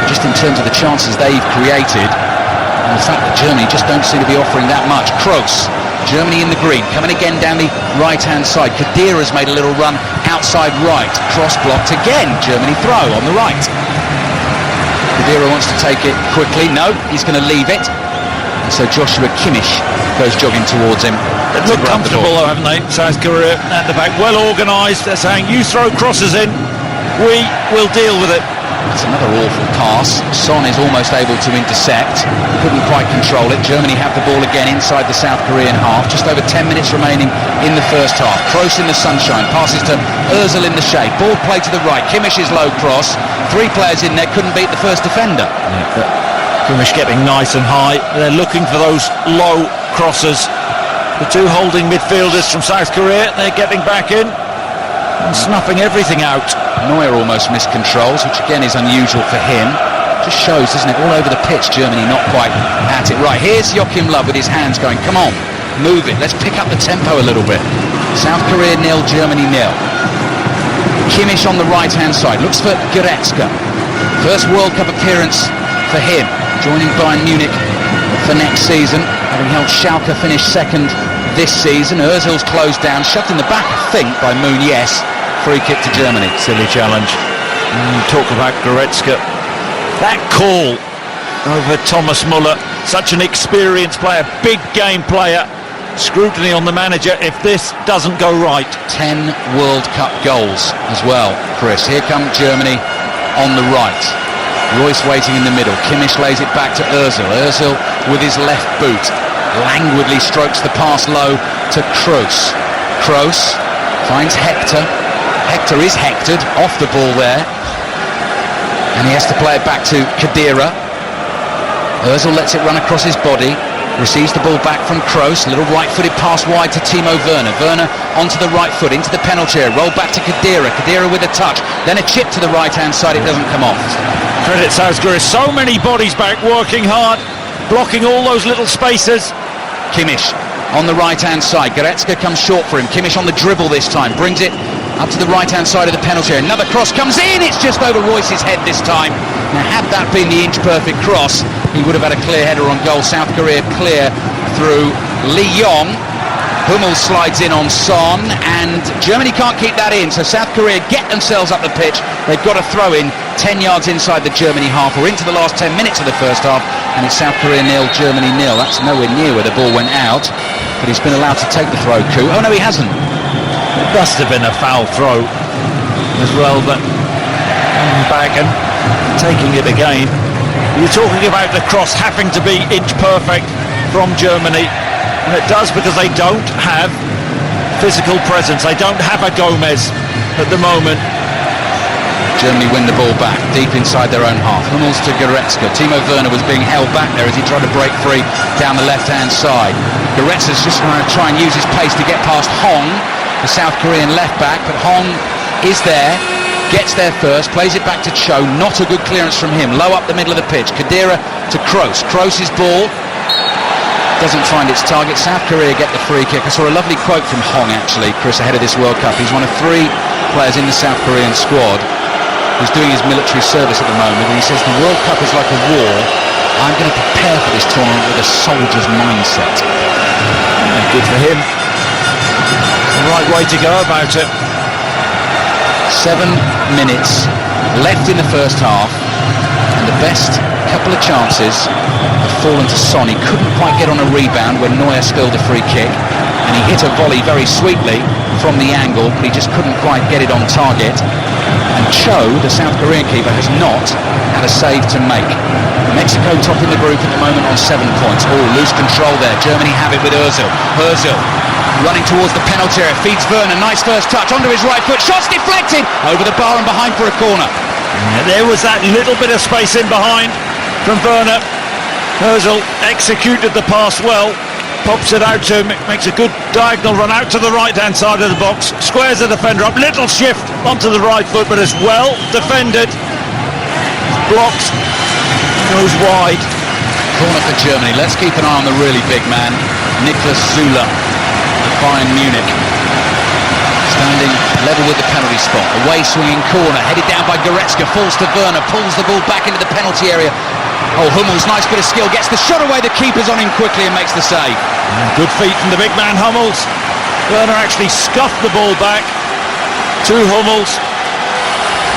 just in terms of the chances they've created and the fact that Germany just don't seem to be offering that much. Kroos, Germany in the green, coming again down the right-hand side. Khedira's made a little run outside right. Cross blocked again. Germany throw on the right. Khedira wants to take it quickly. No, he's going to leave it. And so Joshua Kimmich goes jogging towards him. They look comfortable, haven't they? South Korea at the back, well organised. They're saying, you throw crosses in, we will deal with it. That's another awful pass. Son is almost able to intercept. Couldn't quite control it. Germany have the ball again inside the South Korean half. Just over 10 minutes remaining in the first half. Kroos in the sunshine. Passes to Ozil in the shade. Ball played to the right. Kimmich's low cross. 3 players in there couldn't beat the first defender. Kimmich getting nice and high. They're looking for those low crosses. The 2 holding midfielders from South Korea, they're getting back in and snuffing everything out. Neuer almost missed controls, which again is unusual for him. Just shows, doesn't it, all over the pitch, Germany not quite at it. Right, here's Joachim Löw with his hands going, come on, move it, let's pick up the tempo a little bit. South Korea 0, Germany 0. Kimmich on the right-hand side, looks for Goretzka. First World Cup appearance for him, joining Bayern Munich for next season, having helped Schalke finish second this season. Ozil's closed down, shoved in the back, I think, by Munies. Free kick to Germany. Silly challenge. Talk about Goretzka. That call over Thomas Muller, such an experienced player, big game player. Scrutiny on the manager if this doesn't go right. 10 World Cup goals as well, Chris. Here come Germany on the right. Royce waiting in the middle. Kimmich lays it back to Ozil. Ozil with his left boot languidly strokes the pass low to Kroos. Kroos finds Hector. Hector is hectored off the ball there, and he has to play it back to Khedira. Ozil lets it run across his body, receives the ball back from Kroos. Little right-footed pass wide to Timo Werner. Werner onto the right foot, into the penalty area, roll back to Khedira. Khedira with a touch, then a chip to the right-hand side. It doesn't come off. Credit South Korea, so many bodies back working hard, blocking all those little spaces. Kimmich on the right-hand side. Goretzka comes short for him. Kimmich on the dribble this time, brings it up to the right-hand side of the penalty area. Another cross comes in, it's just over Royce's head this time. Now, had that been the inch-perfect cross, he would have had a clear header on goal. South Korea clear through Lee Yong. Hummels slides in on Son, and Germany can't keep that in, so South Korea get themselves up the pitch. They've got a throw in 10 yards inside the Germany half. We're into the last 10 minutes of the first half, and it's South Korea 0, Germany 0. That's nowhere near where the ball went out, but he's been allowed to take the throw coup. Oh no, he hasn't. It must have been a foul throw as well, but back and taking it again. You're talking about the cross having to be inch perfect from Germany, and it does because they don't have physical presence. They don't have a Gomez at the moment. Germany win the ball back deep inside their own half. Hummels to Goretzka. Timo Werner was being held back there as he tried to break free down the left-hand side. Goretzka's just going to try and use his pace to get past Hong, the South Korean left-back, but Hong is there, gets there first, plays it back to Cho. Not a good clearance from him. Low up the middle of the pitch. Khedira to Kroos. Kroos's ball doesn't find its target. South Korea get the free kick. I saw a lovely quote from Hong, actually, Chris, ahead of this World Cup. He's one of 3 players in the South Korean squad who's doing his military service at the moment, and he says the World Cup is like a war. I'm going to prepare for this tournament with a soldier's mindset. Good for him. It's the right way to go about it. 7 minutes left in the first half, and the best couple of chances have fallen to Son. He couldn't quite get on a rebound when Neuer spilled a free kick, and he hit a volley very sweetly from the angle, but he just couldn't quite get it on target. And Cho, the South Korean keeper, has not had a save to make. Mexico top in the group at the moment on 7 points. Oh, loose control there. Germany have it with Ozil. Ozil running towards the penalty area, feeds Werner. Nice first touch onto his right foot. Shots deflected over the bar and behind for a corner. Yeah, there was that little bit of space in behind from Werner. Ozil executed the pass well. Pops it out to him, makes a good diagonal run out to the right-hand side of the box, squares the defender up, little shift onto the right foot, but as well defended. Blocks, goes wide. Corner for Germany. Let's keep an eye on the really big man, Niklas Süle, of Bayern Munich. Standing level with the penalty spot. Away swinging corner, headed down by Goretzka, falls to Werner, pulls the ball back into the penalty area. Oh, Hummels, nice bit of skill, gets the shot away, the keeper's on him quickly and makes the save. Good feet from the big man Hummels. Werner actually scuffed the ball back to Hummels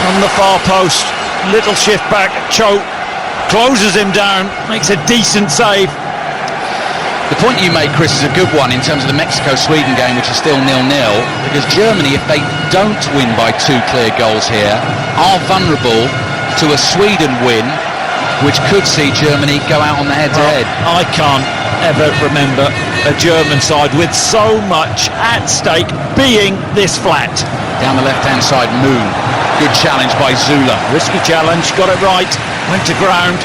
on the far post. Little shift back, Cho closes him down, makes a decent save. The point you made, Chris, is a good one in terms of the Mexico-Sweden game, which is still 0-0, because Germany, if they don't win by 2 clear goals here, are vulnerable to a Sweden win which could see Germany go out on the head-to-head. I can't ever remember a German side with so much at stake being this flat. Down the left-hand side, Moon. Good challenge by Zula. Risky challenge, got it right, went to ground.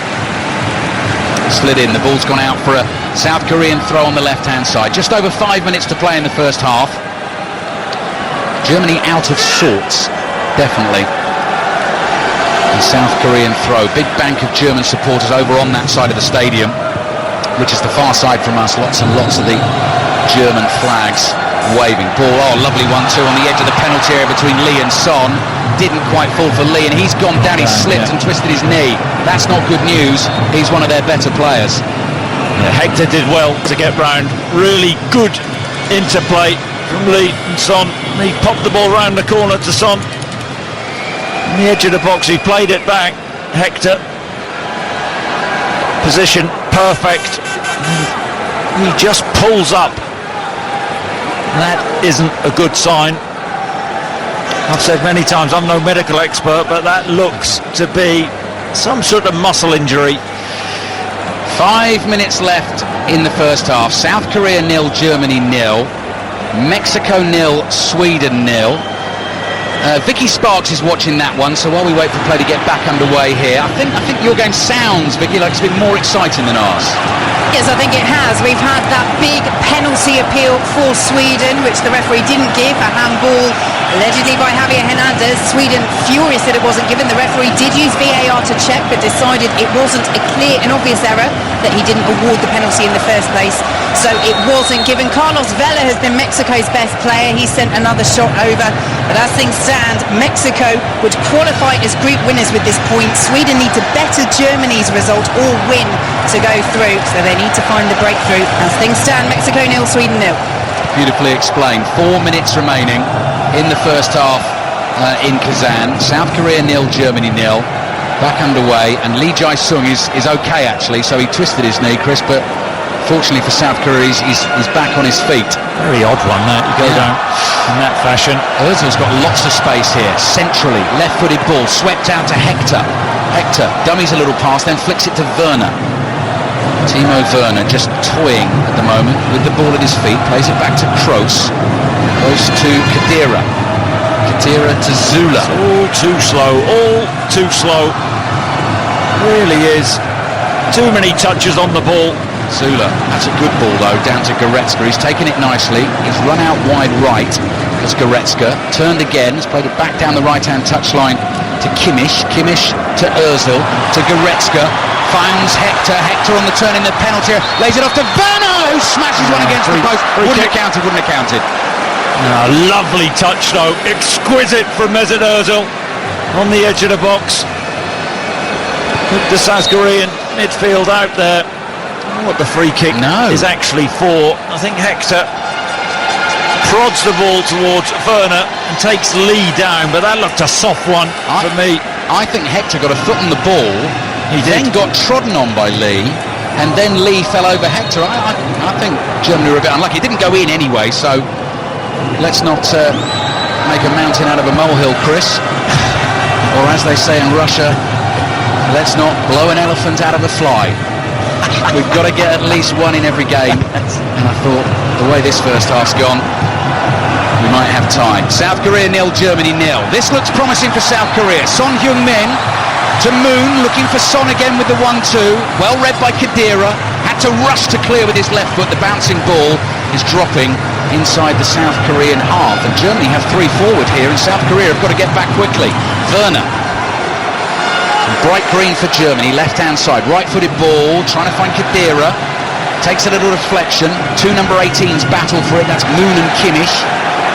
Slid in, the ball's gone out for a South Korean throw on the left-hand side. Just over 5 minutes to play in the first half. Germany out of sorts, definitely. The South Korean throw. Big bank of German supporters over on that side of the stadium, which is the far side from us. Lots and lots of the German flags waving. Ball, oh, lovely 1-2 on the edge of the penalty area between Lee and Son. Didn't quite fall for Lee, and he's gone down. He's slipped and twisted his knee. That's not good news. He's one of their better players. Yeah, Hector did well to get round. Really good interplay from Lee and Son. He popped the ball round the corner to Son. On the edge of the box, he played it back. Hector. Position perfect. He just pulls up. That isn't a good sign. I've said many times I'm no medical expert, but that looks to be some sort of muscle injury. 5 minutes left in the first half. South Korea 0, Germany 0. Mexico 0, Sweden 0. Vicky Sparks is watching that one, so while we wait for play to get back underway here, I think your game sounds, Vicky, like it's been more exciting than ours. Yes, I think it has. We've had that big penalty appeal for Sweden, which the referee didn't give, a handball allegedly by Javier Hernandez. Sweden furious that it wasn't given. The referee did use VAR to check, but decided it wasn't a clear and obvious error, that he didn't award the penalty in the first place. So it wasn't given. Carlos Vela has been Mexico's best player. He sent another shot over. But as things stand, Mexico would qualify as group winners with this point. Sweden need to better Germany's result or win to go through. So they need to find the breakthrough. As things stand, Mexico 0, Sweden 0. Beautifully explained. 4 minutes remaining in the first half in Kazan. South Korea 0, Germany 0. Back underway, and Lee Jae-sung is okay actually, so he twisted his knee, Chris, but fortunately for South Korea he's back on his feet. Very odd one that, you go down in that fashion. Ozil's got lots of space here, centrally, left-footed ball, swept out to Hector. Hector dummies a little pass, then flicks it to Werner. Timo Werner just toying at the moment with the ball at his feet, plays it back to Kroos, goes to Khedira. Khedira to Zula. It's all too slow. Really is. Too many touches on the ball. Zula, that's a good ball though, down to Goretzka. He's taken it nicely. He's run out wide right as Goretzka. Turned again, has played it back down the right-hand touchline to Kimmich. Kimmich to Ozil, to Goretzka. Finds Hector. Hector on the turn in the penalty. Lays it off to Werner, who smashes one against the post. Wouldn't have counted. Lovely touch though. Exquisite from Mesut Ozil on the edge of the box. Put the South Korean midfield out there. What the free kick is actually for. I think Hector prods the ball towards Werner and takes Lee down, but that looked a soft one for me. I think Hector got a foot on the ball. He then got trodden on by Lee, and then Lee fell over Hector. I think Germany were a bit unlucky. It didn't go in anyway, so let's not make a mountain out of a molehill, Chris. Or as they say in Russia, let's not blow an elephant out of a fly. We've got to get at least one in every game. And I thought, the way this first half's gone, we might have time. South Korea 0, Germany 0. This looks promising for South Korea. Son Heung-min to Moon, looking for Son again with the 1-2. Well read by Khedira. Had to rush to clear with his left foot. The bouncing ball is dropping inside the South Korean half. And Germany have 3 forward here, and South Korea have got to get back quickly. Werner. Bright green for Germany, left-hand side, right-footed ball, trying to find Khedira. Takes a little deflection. 2 number 18s battle for it. That's Moon and Kimmich.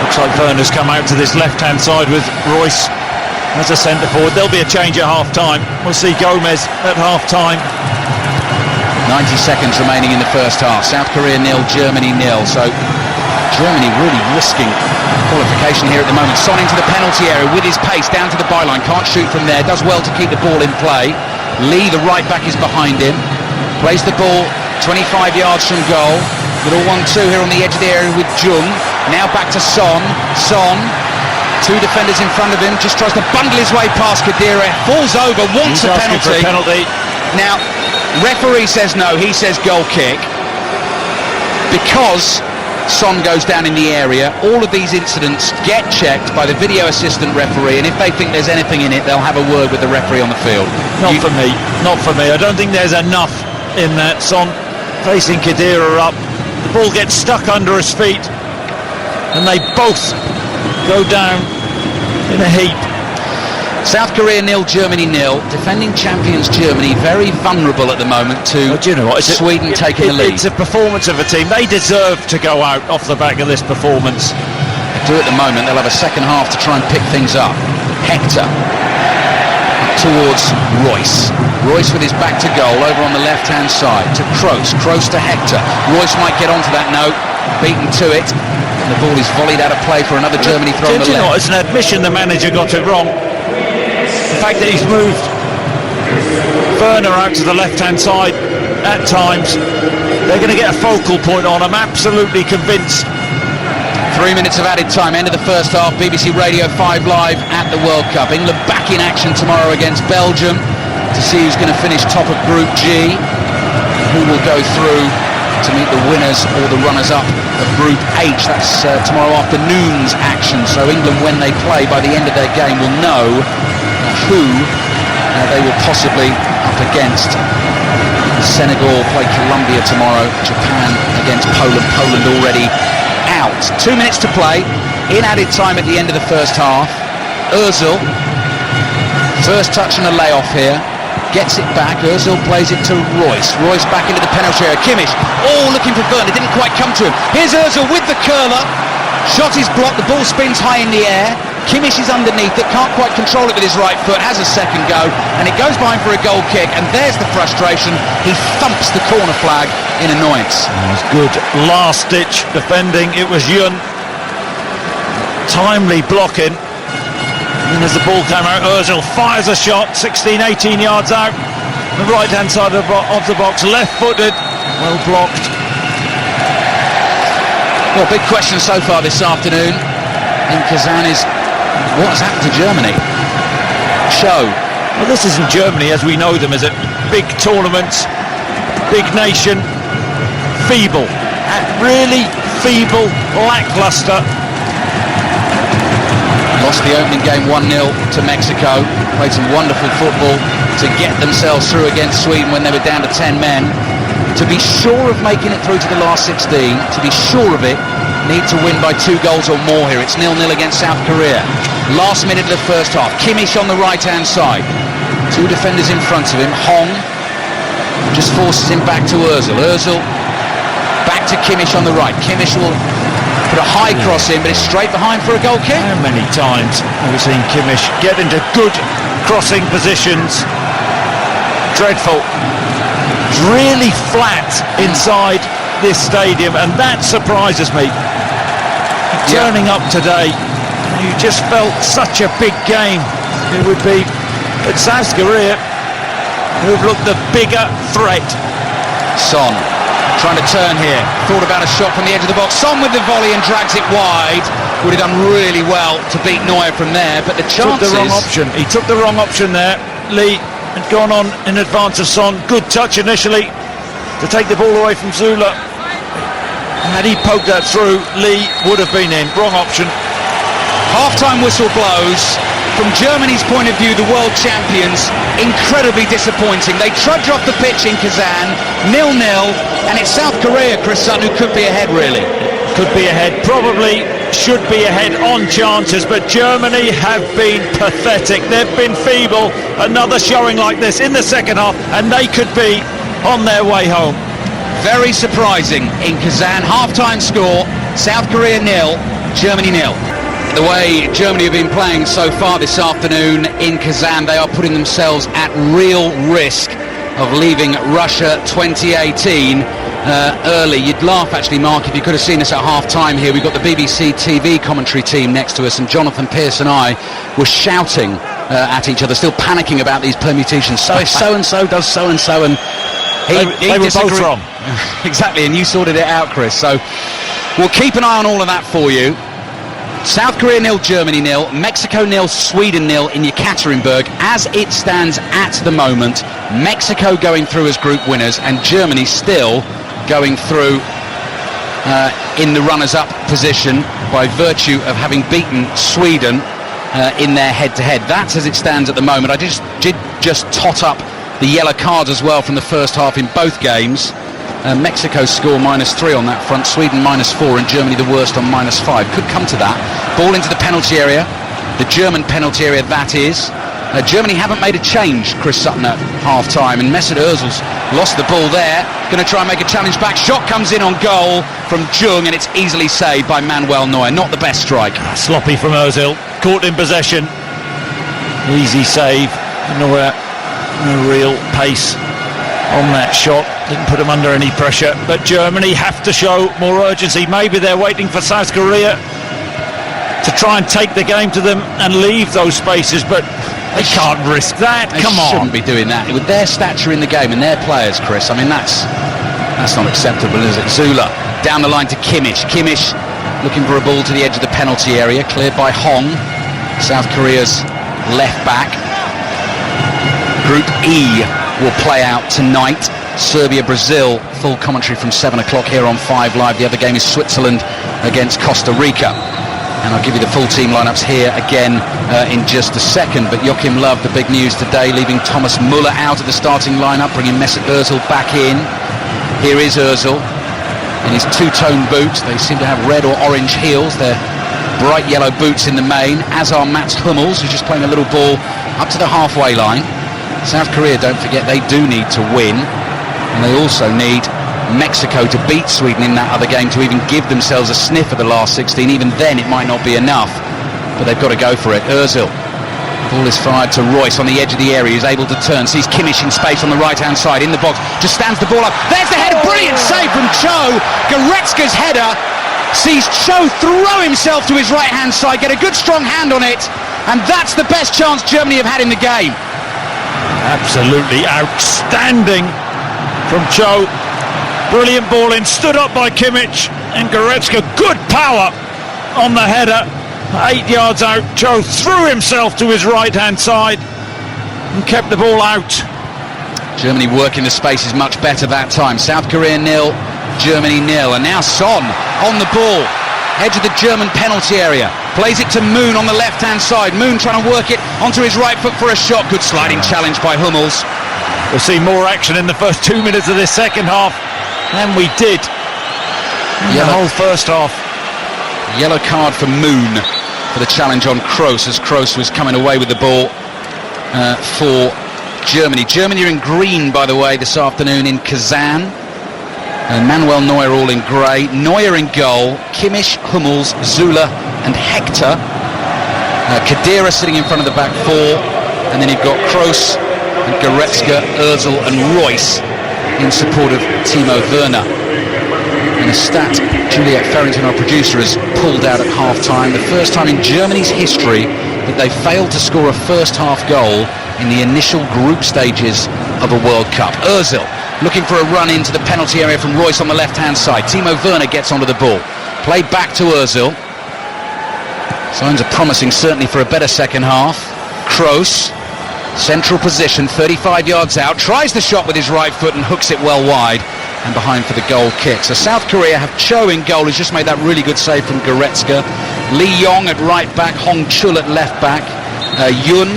Looks like Werner's come out to this left-hand side with Royce as a centre-forward. There'll be a change at half-time. We'll see Gomez at half-time. 90 seconds remaining in the first half. South Korea 0, Germany 0. So Germany really risking qualification here at the moment. Son into the penalty area with his pace down to the byline. Can't shoot from there. Does well to keep the ball in play. Lee, the right back, is behind him. Plays the ball 25 yards from goal. Little 1-2 here on the edge of the area with Jung. Now back to Son. Son. 2 defenders in front of him. Just tries to bundle his way past Khedira. Falls over. Wants a penalty. Now, referee says no, he says goal kick. Because Son goes down in the area, all of these incidents get checked by the video assistant referee, and if they think there's anything in it, they'll have a word with the referee on the field. Not for me. I don't think there's enough in that. Son facing Khedira up. The ball gets stuck under his feet, and they both go down in a heap. South Korea 0, Germany 0. Defending champions Germany very vulnerable at the moment to do you know what? Sweden taking the lead. It's a performance of a team. They deserve to go out off the back of this performance. They do at the moment. They'll have a second half to try and pick things up. Hector towards Royce. Royce with his back to goal over on the left-hand side to Kroos. Kroos to Hector. Royce might get onto that note. Beaten to it. And the ball is volleyed out of play for another Germany throw on the left. It's an admission the manager got it wrong. The fact that he's moved Werner out to the left-hand side at times, they're going to get a focal point on. I'm absolutely convinced. 3 minutes of added time, end of the first half. BBC Radio 5 Live at the World Cup. England back in action tomorrow against Belgium to see who's going to finish top of Group G, who will go through to meet the winners or the runners-up of Group H. That's tomorrow afternoon's action. So England, when they play, by the end of their game, will know who they will possibly up against. Senegal play Colombia tomorrow. Japan against Poland. Poland already out. 2 minutes to play. In added time at the end of the first half. Ozil, first touch and a layoff here. Gets it back. Ozil plays it to Royce. Royce back into the penalty area. Kimmich, looking for Werner. Didn't quite come to him. Here's Ozil with the curler. Shot is blocked. The ball spins high in the air. Kimmich is underneath it, can't quite control it with his right foot, has a second go, and it goes behind for a goal kick, and there's the frustration. He thumps the corner flag in annoyance. It was good last-ditch defending. It was Yun timely blocking, and as the ball came out, Ozil fires a shot 16-18 yards out, the right-hand side of the box, left-footed, well blocked. Well, big question so far this afternoon in Kazan is what has happened to Germany? Well, this isn't Germany as we know them, is it? Big tournaments, big nation, feeble, really feeble, lacklustre. Lost the opening game 1-0 to Mexico. Played some wonderful football to get themselves through against Sweden when they were down to 10 men. To be sure of making it through to the last 16, to be sure of it, need to win by 2 goals or more here. It's 0-0 against South Korea. Last minute of the first half. Kimmich on the right-hand side. 2 defenders in front of him. Hong just forces him back to Ozil. Ozil back to Kimmich on the right. Kimmich will put a high cross in, but it's straight behind for a goal kick. How many times have we seen Kimmich get into good crossing positions? Dreadful. It's really flat inside this stadium, and that surprises me. Turning up today, you just felt such a big game it would be. But South Korea, who have looked the bigger threat. Son trying to turn here, thought about a shot from the edge of the box. Son with the volley and drags it wide. Would have done really well to beat Neuer from there, but the chances... Took the wrong option. He took the wrong option there. Lee had gone on in advance of Son. Good touch initially to take the ball away from Zula. Had he poked that through, Lee would have been in. Wrong option. Half-time whistle blows. From Germany's point of view, the world champions, incredibly disappointing. They trudge off the pitch in Kazan, 0-0, and it's South Korea, Chris Sutton, who could be ahead, really. Could be ahead, probably should be ahead on chances, but Germany have been pathetic. They've been feeble. Another showing like this in the second half, and they could be on their way home. Very surprising in Kazan. Half-time score, South Korea 0, Germany 0. The way Germany have been playing so far this afternoon in Kazan, they are putting themselves at real risk of leaving Russia 2018 early. You'd laugh actually, Mark, if you could have seen us at half-time here. We've got the BBC TV commentary team next to us, and Jonathan Pearce and I were shouting at each other, still panicking about these permutations. So-and-so does so-and-so, and he were both wrong. Exactly, and you sorted it out, Chris. So we'll keep an eye on all of that for you. South Korea 0, Germany 0, Mexico 0, Sweden 0 in Yekaterinburg. As it stands at the moment, Mexico going through as group winners and Germany still going through in the runners-up position by virtue of having beaten Sweden in their head-to-head. That's as it stands at the moment. I did just tot up the yellow cards as well from the first half in both games. Mexico score -3 on that front, Sweden -4 and Germany the worst on -5. Could come to that. Ball into the penalty area, the German penalty area that is. Germany haven't made a change, Chris Sutton, at half-time, and Mesut Ozil's lost the ball there. Going to try and make a challenge back. Shot comes in on goal from Jung, and it's easily saved by Manuel Neuer. Not the best strike. Sloppy from Ozil, caught in possession. Easy save. Neuer, no real pace on that shot. Didn't put him under any pressure. But Germany have to show more urgency. Maybe they're waiting for South Korea to try and take the game to them and leave those spaces, but they can't risk that. Come on. They shouldn't be doing that. With their stature in the game and their players, Chris, I mean, that's not acceptable, is it? Zula down the line to Kimmich. Kimmich looking for a ball to the edge of the penalty area, cleared by Hong, South Korea's left back. Group E will play out tonight. Serbia-Brazil, full commentary from 7 o'clock here on 5 Live. The other game is Switzerland against Costa Rica. And I'll give you the full team lineups here again in just a second. But Joachim Löw, the big news today, leaving Thomas Müller out of the starting lineup, bringing Mesut Ozil back in. Here is Ozil in his two-tone boots. They seem to have red or orange heels. They're bright yellow boots in the main, as are Mats Hummels, who's just playing a little ball up to the halfway line. South Korea, don't forget, they do need to win. And they also need Mexico to beat Sweden in that other game to even give themselves a sniff of the last 16. Even then it might not be enough, but they've got to go for it. Ozil, ball is fired to Royce on the edge of the area. He's able to turn, sees Kimmich in space on the right hand side in the box, just stands the ball up. There's the header, brilliant save from Cho. Goretzka's header sees Cho throw himself to his right hand side, get a good strong hand on it, and that's the best chance Germany have had in the game. Absolutely outstanding from Cho. Brilliant ball in, stood up by Kimmich, and Goretzka, good power on the header. 8 yards out, Cho threw himself to his right hand side and kept the ball out. Germany working the spaces much better that time. South Korea 0, Germany 0, and now Son on the ball, edge of the German penalty area, plays it to Moon on the left hand side. Moon trying to work it onto his right foot for a shot. Good sliding challenge by Hummels. We'll see more action in the first 2 minutes of this second half than we did in the whole first half. Yellow card for Moon for the challenge on Kroos, as Kroos was coming away with the ball for Germany. Germany are in green, by the way, this afternoon in Kazan. And Manuel Neuer all in grey. Neuer in goal. Kimmich, Hummels, Zula and Hector. Khedira sitting in front of the back four. And then you've got Kroos and Goretzka, Ozil and Royce in support of Timo Werner. And a stat Juliet Farrington, our producer, has pulled out at half-time. The first time in Germany's history that they failed to score a first-half goal in the initial group stages of a World Cup. Ozil looking for a run into the penalty area from Royce on the left-hand side. Timo Werner gets onto the ball. Play back to Ozil. Signs are promising, certainly, for a better second half. Kroos, central position, 35 yards out, tries the shot with his right foot and hooks it well wide and behind for the goal kick. So South Korea have Cho in goal, who's just made that really good save from Goretzka. Lee Yong at right back, Hong Chul at left back, Yun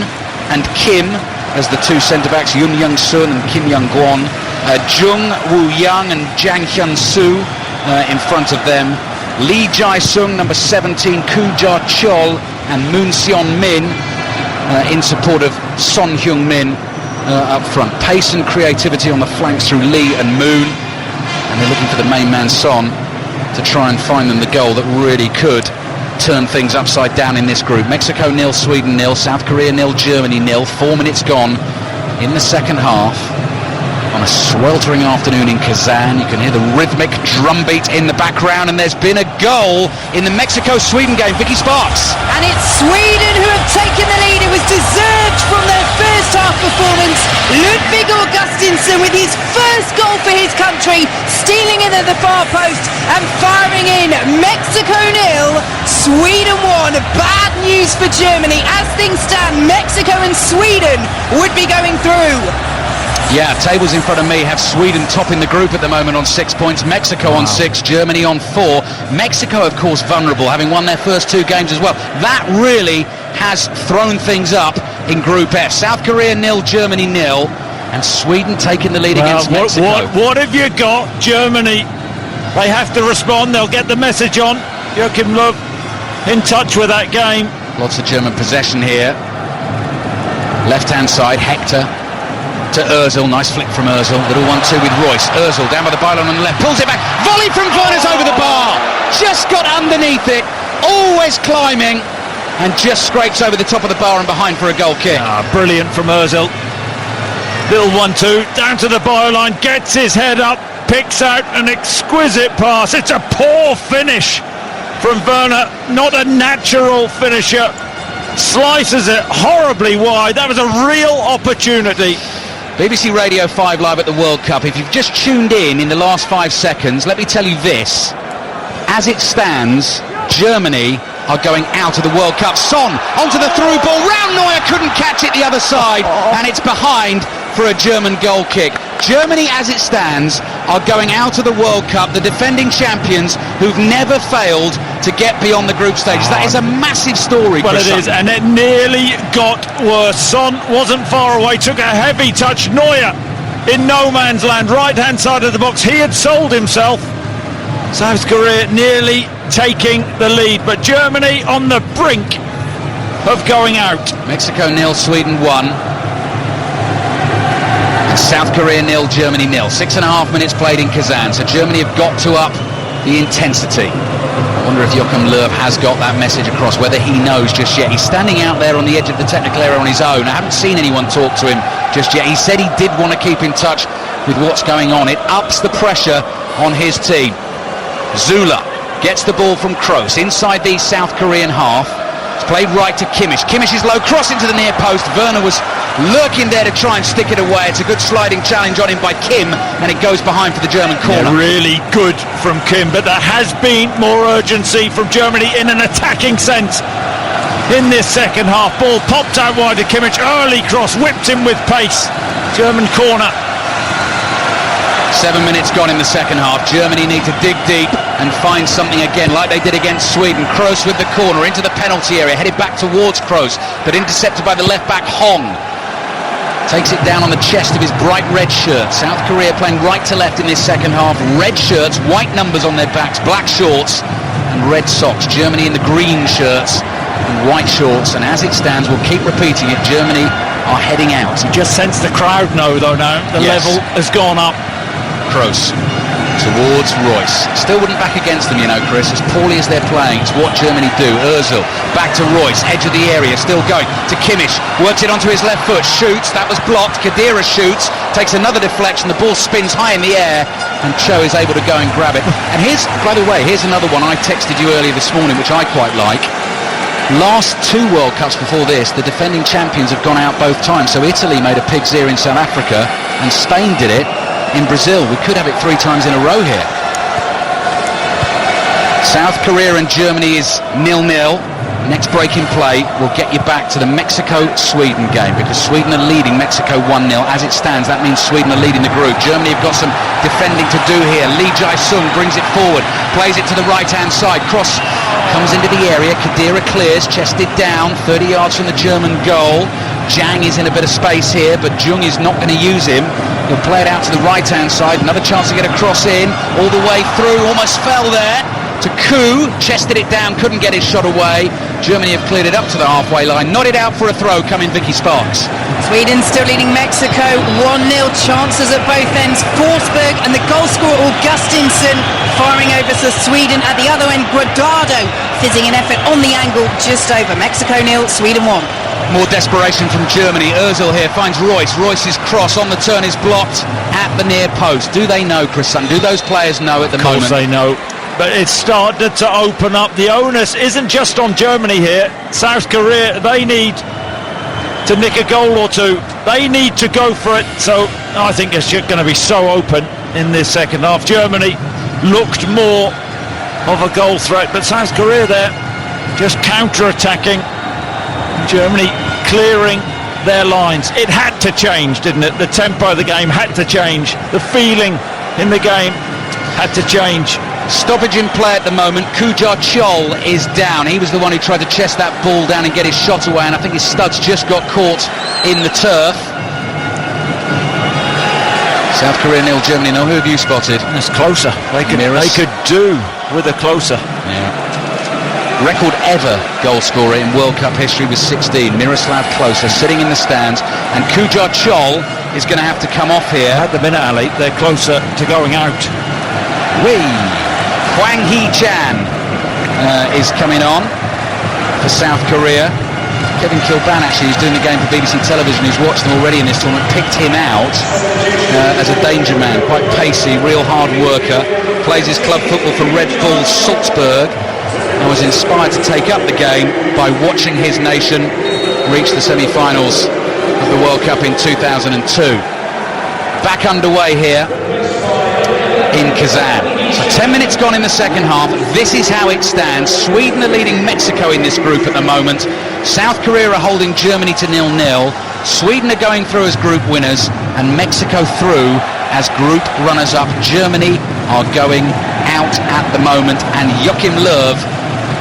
and Kim as the two centre-backs, Yun Young-sun and Kim Young-gwon. Jung Woo-young and Jang Hyun-soo in front of them. Lee Jae-sung, number 17, Koo Ja-chol and Moon Seon-min in support of Son Heung-min up front. Pace and creativity on the flanks through Lee and Moon. And they're looking for the main man Son to try and find them the goal that really could turn things upside down in this group. Mexico 0, Sweden 0, South Korea 0, Germany 0. 4 minutes gone in the second half. On a sweltering afternoon in Kazan, you can hear the rhythmic drumbeat in the background, and there's been a goal in the Mexico-Sweden game. Vicky Sparks. And it's Sweden who have taken the lead. It was deserved from their first half performance. Ludvig Augustinsson with his first goal for his country. victory, stealing in at the far post and firing in. Mexico 0, Sweden 1. Bad news for Germany. As things stand, Mexico and Sweden would be going through. Yeah, tables in front of me have Sweden topping the group at the moment on 6 points, Mexico on 6, Germany on 4. Mexico, of course, vulnerable, having won their first 2 games as well. That really has thrown things up in Group F. South Korea 0, Germany 0, and Sweden taking the lead against Mexico. What have you got? Germany, they have to respond. They'll get the message on. Joachim Löw in touch with that game. Lots of German possession here. Left-hand side, Hector to Ozil, nice flick from Ozil, little 1-2 with Royce. Ozil down by the byline on the left, pulls it back, volley from Werner's over the bar, just got underneath it, always climbing, and just scrapes over the top of the bar and behind for a goal kick. Brilliant from Ozil. Little 1-2, down to the byline, gets his head up, picks out an exquisite pass. It's a poor finish from Werner, not a natural finisher. Slices it horribly wide. That was a real opportunity. BBC Radio 5 live at the World Cup. If you've just tuned in the last 5 seconds, let me tell you this. As it stands, Germany are going out of the World Cup. Son onto the through ball. Round Neuer couldn't catch it the other side, and it's behind for a German goal kick. Germany, as it stands, are going out of the World Cup, the defending champions who've never failed to get beyond the group stages. That is a massive story. Well, it is, and it nearly got worse. Son wasn't far away, took a heavy touch. Neuer in no man's land, right-hand side of the box. He had sold himself. South Korea nearly taking the lead, but Germany on the brink of going out. Mexico 0, Sweden 1. South Korea 0, Germany 0. 6.5 minutes played in Kazan, so Germany have got to up the intensity. I wonder if Joachim Löw has got that message across, whether he knows just yet. He's standing out there on the edge of the technical area on his own. I haven't seen anyone talk to him just yet. He said he did want to keep in touch with what's going on. It ups the pressure on his team. Zula gets the ball from Kroos inside the South Korean half. It's played right to Kimmich. Kimmich is low, cross into the near post. Werner was lurking there to try and stick it away. It's a good sliding challenge on him by Kim, and it goes behind for the German corner. Yeah, really good from Kim, but there has been more urgency from Germany in an attacking sense in this second half. Ball popped out wide to Kimmich, early cross, whipped him with pace. German corner. 7 minutes gone in the second half. Germany need to dig deep and find something again, like they did against Sweden. Kroos with the corner into the penalty area, headed back towards Kroos, but intercepted by the left back Hong. Takes it down on the chest of his bright red shirt. South Korea playing right to left in this second half. Red shirts, white numbers on their backs, black shorts and red socks. Germany in the green shirts and white shorts, and as it stands, we'll keep repeating it, Germany are heading out. You just sense the crowd know though now. The level has gone up. Kroos towards Royce. Still wouldn't back against them, you know, Chris. As poorly as they're playing, it's what Germany do. Ozil back to Royce, edge of the area, still going to Kimmich, works it onto his left foot, shoots, that was blocked. Khedira shoots, takes another deflection, the ball spins high in the air, and Cho is able to go and grab it. And here's, by the way, here's another one I texted you earlier this morning, which I quite like. Last 2 World Cups before this, the defending champions have gone out both times. So Italy made a pig's ear in South Africa, and Spain did it in Brazil. We could have it 3 times in a row here. South Korea and Germany is 0-0. Next break in play will get you back to the Mexico-Sweden game, because Sweden are leading Mexico 1-0. As it stands, that means Sweden are leading the group. Germany have got some defending to do here. Lee Jae-sung brings it forward, plays it to the right-hand side. Cross comes into the area. Khedira clears, chested down, 30 yards from the German goal. Zhang is in a bit of space here, but Jung is not going to use him. He'll play it out to the right-hand side. Another chance to get a cross in, all the way through, almost fell there. To Koo, chested it down, couldn't get his shot away. Germany have cleared it up to the halfway line. Nodded out for a throw, coming Vicky Sparks. Sweden still leading Mexico 1-0. Chances at both ends. Forsberg and the goal scorer Augustinsson firing over to Sweden. At the other end, Guardado fizzing an effort on the angle, just over. Mexico 0, Sweden 1. More desperation from Germany. Ozil here finds Royce. Royce's cross on the turn is blocked at the near post. Do they know, Chris Sutton? Do those players know at the moment? Of course they know. But it's started to open up. The onus isn't just on Germany here. South Korea, they need to nick a goal or two. They need to go for it. So I think it's going to be so open. in this second half. Germany looked more of a goal threat, but South Korea there just counter-attacking. Germany clearing their lines. It had to change, didn't it? The tempo of the game had to change. The feeling in the game had to change. Stoppage in play at the moment. Kujar Chol is down. He was the one who tried to chest that ball down and get his shot away, and I think his studs just got caught in the turf. South Korea 0, Germany 0. Who have you spotted? It's closer. They could do with a closer. Yeah. Record ever goal scorer in World Cup history was 16. Miroslav Klose sitting in the stands, and Kujar Chol is going to have to come off here. At the minute, Ali, they're closer to going out. Hwang Hee-chan is coming on for South Korea. Kevin Kilban, actually, who's doing the game for BBC Television, who's watched them already in this tournament, picked him out as a danger man. Quite pacey, real hard worker. Plays his club football for Red Bull Salzburg, and was inspired to take up the game by watching his nation reach the semi-finals of the World Cup in 2002. Back underway here in Kazan. So 10 minutes gone in the second half. This is how it stands. Sweden are leading Mexico in this group at the moment. South Korea are holding Germany to 0-0. Sweden are going through as group winners, and Mexico through as group runners-up. Germany are going out at the moment, and Joachim Löw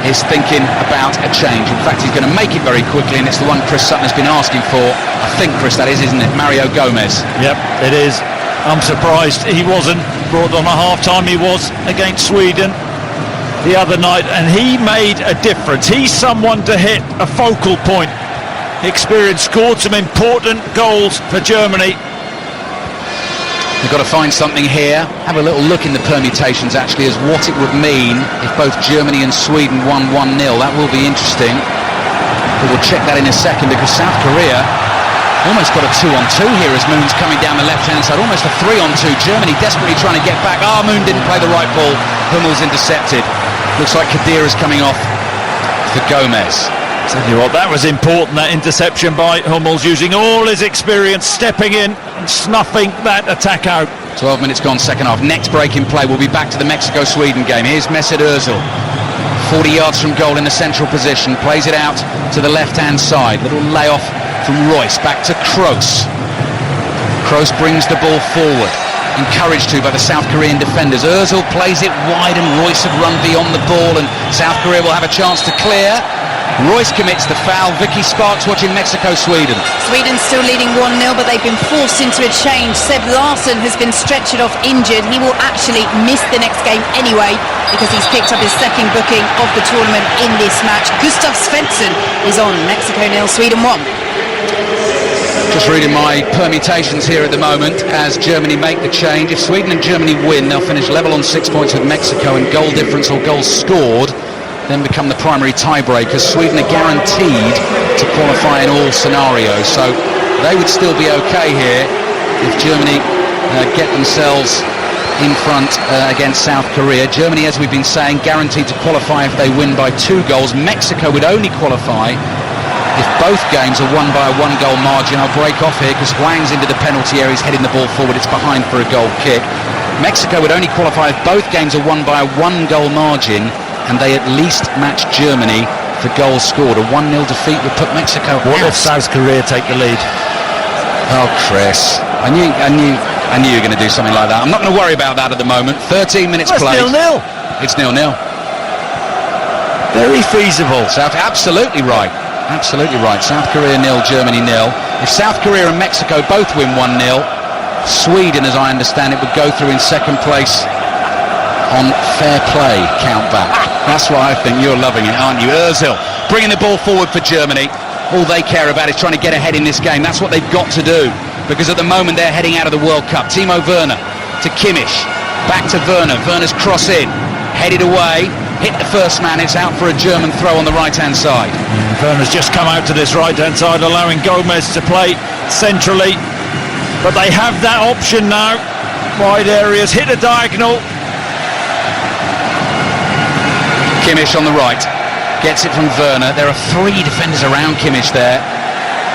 is thinking about a change. In fact, he's going to make it very quickly, and it's the one Chris Sutton has been asking for. I think, Chris, that is, isn't it? Mario Gomez. Yep, it is. I'm surprised he wasn't brought on at half-time. He was against Sweden the other night, and he made a difference. He's someone to hit a focal point. Experience, scored some important goals for Germany. We've got to find something here. Have a little look in the permutations, actually, as what it would mean if both Germany and Sweden won 1-0. That will be interesting. But we'll check that in a second, because South Korea almost got a 2-on-2 here as Moon's coming down the left-hand side. Almost a 3-on-2. Germany desperately trying to get back. Moon didn't play the right ball. Hummel's intercepted. Looks like Kadir is coming off for Gomez. Tell you what, that was important, that interception by Hummels, using all his experience, stepping in and snuffing that attack out. 12 minutes gone, second half. Next break in play. We'll be back to the Mexico-Sweden game. Here's Mesut Ozil. 40 yards from goal in the central position. Plays it out to the left-hand side. Little layoff from Royce. Back to Kroos. Kroos brings the ball forward. Encouraged to by the South Korean defenders. Ozil plays it wide, and Royce have run beyond the ball, and South Korea will have a chance to clear. Royce commits the foul. Vicky Sparks watching Mexico-Sweden. Sweden still leading 1-0, but they've been forced into a change. Seb Larsson has been stretchered off injured. He will actually miss the next game anyway, because he's picked up his second booking of the tournament in this match. Gustav Svensson is on. Mexico 0, Sweden 1. Just reading my permutations here at the moment as Germany make the change. If Sweden and Germany win, they'll finish level on 6 points with Mexico, and goal difference or goals scored then become the primary tiebreakers. Sweden are guaranteed to qualify in all scenarios, so they would still be okay here if Germany get themselves in front against South Korea. Germany, as we've been saying, guaranteed to qualify if they win by 2 goals. Mexico would only qualify if both games are won by a 1-goal margin. I'll break off here because Hwang's into the penalty area. He's heading the ball forward. It's behind for a goal kick. Mexico would only qualify if both games are won by a 1-goal margin, and they at least match Germany for goals scored. A 1-0 defeat would put Mexico out. What if South Korea take the lead? Oh, Chris, I knew you were going to do something like that. I'm not going to worry about that at the moment. 13 minutes played. It's 0-0. It's 0-0. Very feasible. Absolutely right. Absolutely right. South Korea 0, Germany 0. If South Korea and Mexico both win 1-0, Sweden, as I understand it, would go through in second place on fair play countback. That's what I think. You're loving it, aren't you? Ozil bringing the ball forward for Germany. All they care about is trying to get ahead in this game. That's what they've got to do, because at the moment they're heading out of the World Cup. Timo Werner to Kimmich. Back to Werner. Werner's cross in. Headed away. Hit the first man. It's out for a German throw on the right-hand side. Werner's just come out to this right-hand side, allowing Gomez to play centrally. But they have that option now. Wide areas. Hit a diagonal. Kimmich on the right, gets it from Werner. There are 3 defenders around Kimmich there,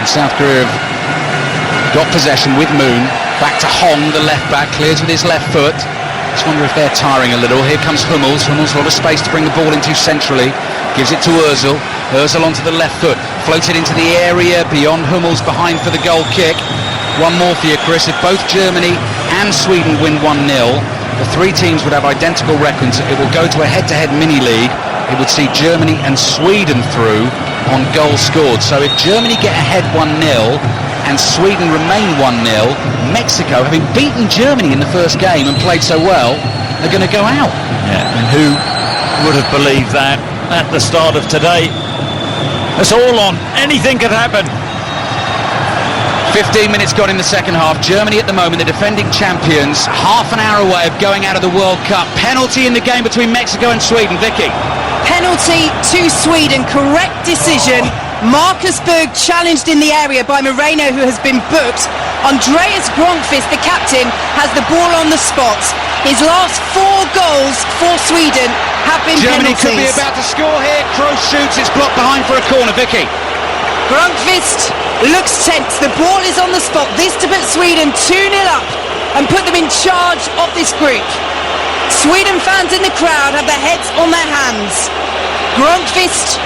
and South Korea have got possession with Moon. Back to Hong, the left back, clears with his left foot. Just wonder if they're tiring a little. Here comes Hummels. Hummels, a lot of space to bring the ball into centrally. Gives it to Ozil. Ozil onto the left foot. Floats it into the area beyond Hummels, behind for the goal kick. One more for you, Chris. If both Germany and Sweden win 1-0, the three teams would have identical records. It will go to a head-to-head mini-league. It would see Germany and Sweden through on goals scored. So if Germany get ahead 1-0 and Sweden remain 1-0, Mexico, having beaten Germany in the first game and played so well, are going to go out. Yeah, and who would have believed that at the start of today? It's all on. Anything could happen. 15 minutes gone in the second half. Germany at the moment, the defending champions, half an hour away of going out of the World Cup. Penalty in the game between Mexico and Sweden. Vicky. Penalty to Sweden, correct decision. Marcus Berg challenged in the area by Moreno, who has been booked. Andreas Gronkvist, the captain, has the ball on the spot. His last 4 goals for Sweden have been Germany penalties. could be about to score here. Kroos shoots, it's blocked behind for a corner. Vicky. Gronkvist looks tense. The ball is on the spot. This to put Sweden 2-0 up and put them in charge of this group. Sweden fans in the crowd have their heads on their hands. Gronkvist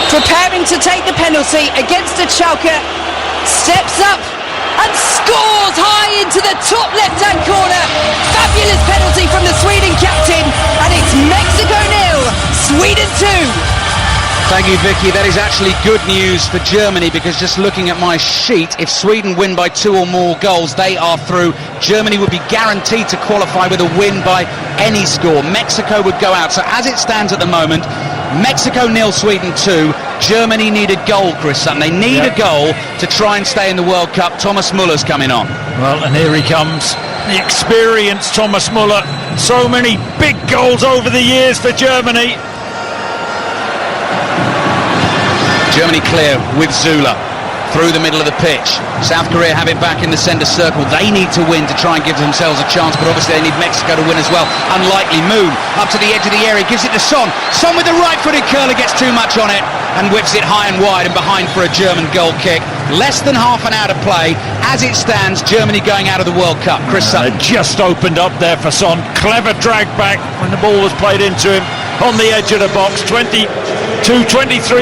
preparing to take the penalty against a Schalke, steps up and scores high into the top left-hand corner. Fabulous penalty from the Sweden captain, and it's Mexico 0, Sweden 2. Thank you, Vicky. That is actually good news for Germany, because just looking at my sheet, if Sweden win by 2 or more goals, they are through. Germany would be guaranteed to qualify with a win by any score. Mexico would go out. So as it stands at the moment, Mexico 0, Sweden 2. Germany need a goal, Chris Sutton. They need a goal to try and stay in the World Cup. Thomas Muller's coming on. Well, and here he comes. The experienced Thomas Muller. So many big goals over the years for Germany. Germany clear with Zula through the middle of the pitch. South Korea have it back in the centre circle. They need to win to try and give themselves a chance, but obviously they need Mexico to win as well. Unlikely. Moon up to the edge of the area, gives it to Son. Son with the right-footed curler, gets too much on it and whips it high and wide and behind for a German goal kick. Less than half an hour to play. As it stands, Germany going out of the World Cup. Chris Sutton. Just opened up there for Son. Clever drag back when the ball was played into him on the edge of the box. 23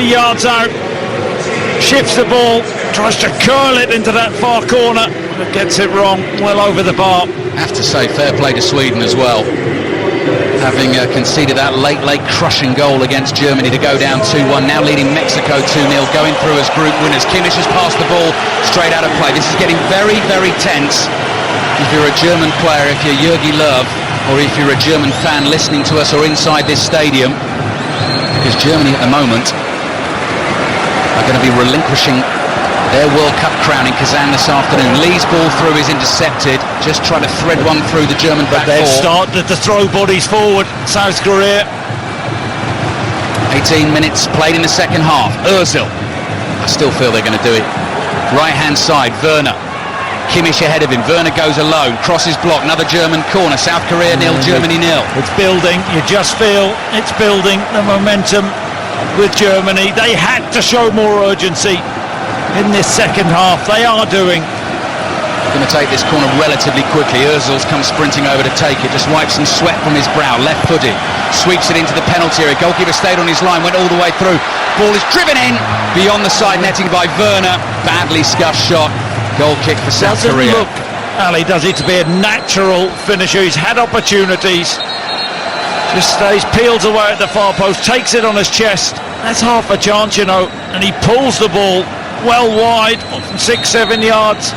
yards out. Shifts the ball, tries to curl it into that far corner, but gets it wrong, well over the bar. Have to say, fair play to Sweden as well, having conceded that late crushing goal against Germany to go down 2-1, now leading Mexico 2-0, going through as group winners. Kimmich has passed the ball straight out of play. This is getting very, very tense. If you're a German player, if you're Jürgen Löw, or if you're a German fan listening to us or inside this stadium, because Germany at the moment are going to be relinquishing their World Cup crown in Kazan this afternoon. Lee's ball through is intercepted, just trying to thread one through the German back four. They've started to throw bodies forward, South Korea. 18 minutes played in the second half. Ozil, I still feel they're going to do it. Right hand side, Werner. Kimmich ahead of him. Werner goes alone, crosses block, another German corner. South Korea 0, Germany 0. It's building, you just feel it's building, the momentum with Germany. They had to show more urgency in this second half. They are doing. Going to take this corner relatively quickly. Ozil's come sprinting over to take it, just wipes some sweat from his brow, left-footed, sweeps it into the penalty area. Goalkeeper stayed on his line, went all the way through. Ball is driven in beyond the side netting by Werner. Badly scuffed shot. Goal kick for South Korea. Look, Ali, does it to be a natural finisher. He's had opportunities. Just stays, peels away at the far post, takes it on his chest. That's half a chance, you know. And he pulls the ball well wide, 6-7 yards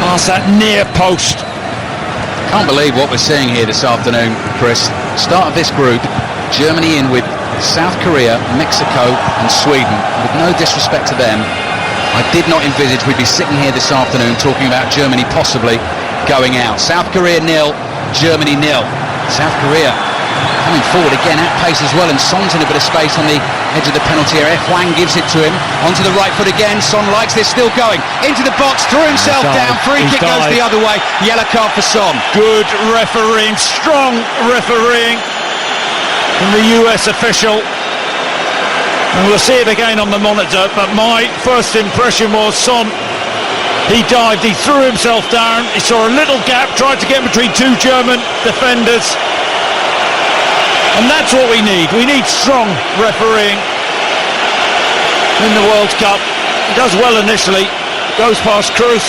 past that near post. Can't believe what we're seeing here this afternoon, Chris. Start of this group, Germany in with South Korea, Mexico and Sweden. With no disrespect to them, I did not envisage we'd be sitting here this afternoon talking about Germany possibly going out. South Korea 0, Germany 0. South Korea coming forward again at pace as well, and Son's in a bit of space on the edge of the penalty area. Hwang gives it to him, onto the right foot again. Son likes this, still going into the box, threw himself down, free kick goes the other way, yellow card for Son. Good refereeing, strong refereeing from the US official, and we'll see it again on the monitor, but my first impression was Son He dived, he threw himself down, he saw a little gap, tried to get between two German defenders. And that's what we need. We need strong refereeing in the World Cup. He does well initially, goes past Kroos.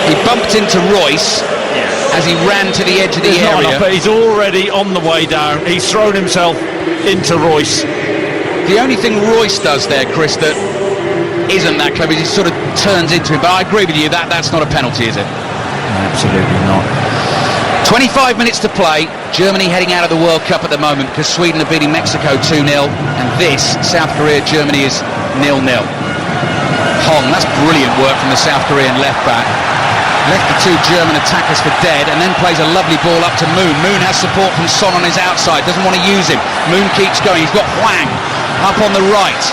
He bumped into Royce as he ran to the edge of the Not area. enough, but he's already on the way down. He's thrown himself into Royce. The only thing Royce does there, Chris, that isn't that clever, is he sort of turns into him. But I agree with you, that's not a penalty, is it? Absolutely not. 25 minutes to play. Germany heading out of the World Cup at the moment because Sweden are beating Mexico 2-0, and this, South Korea-Germany, is 0-0. Hong, that's brilliant work from the South Korean left-back. Left the two German attackers for dead, and then plays a lovely ball up to Moon. Moon has support from Son on his outside, doesn't want to use him. Moon keeps going, he's got Hwang up on the right.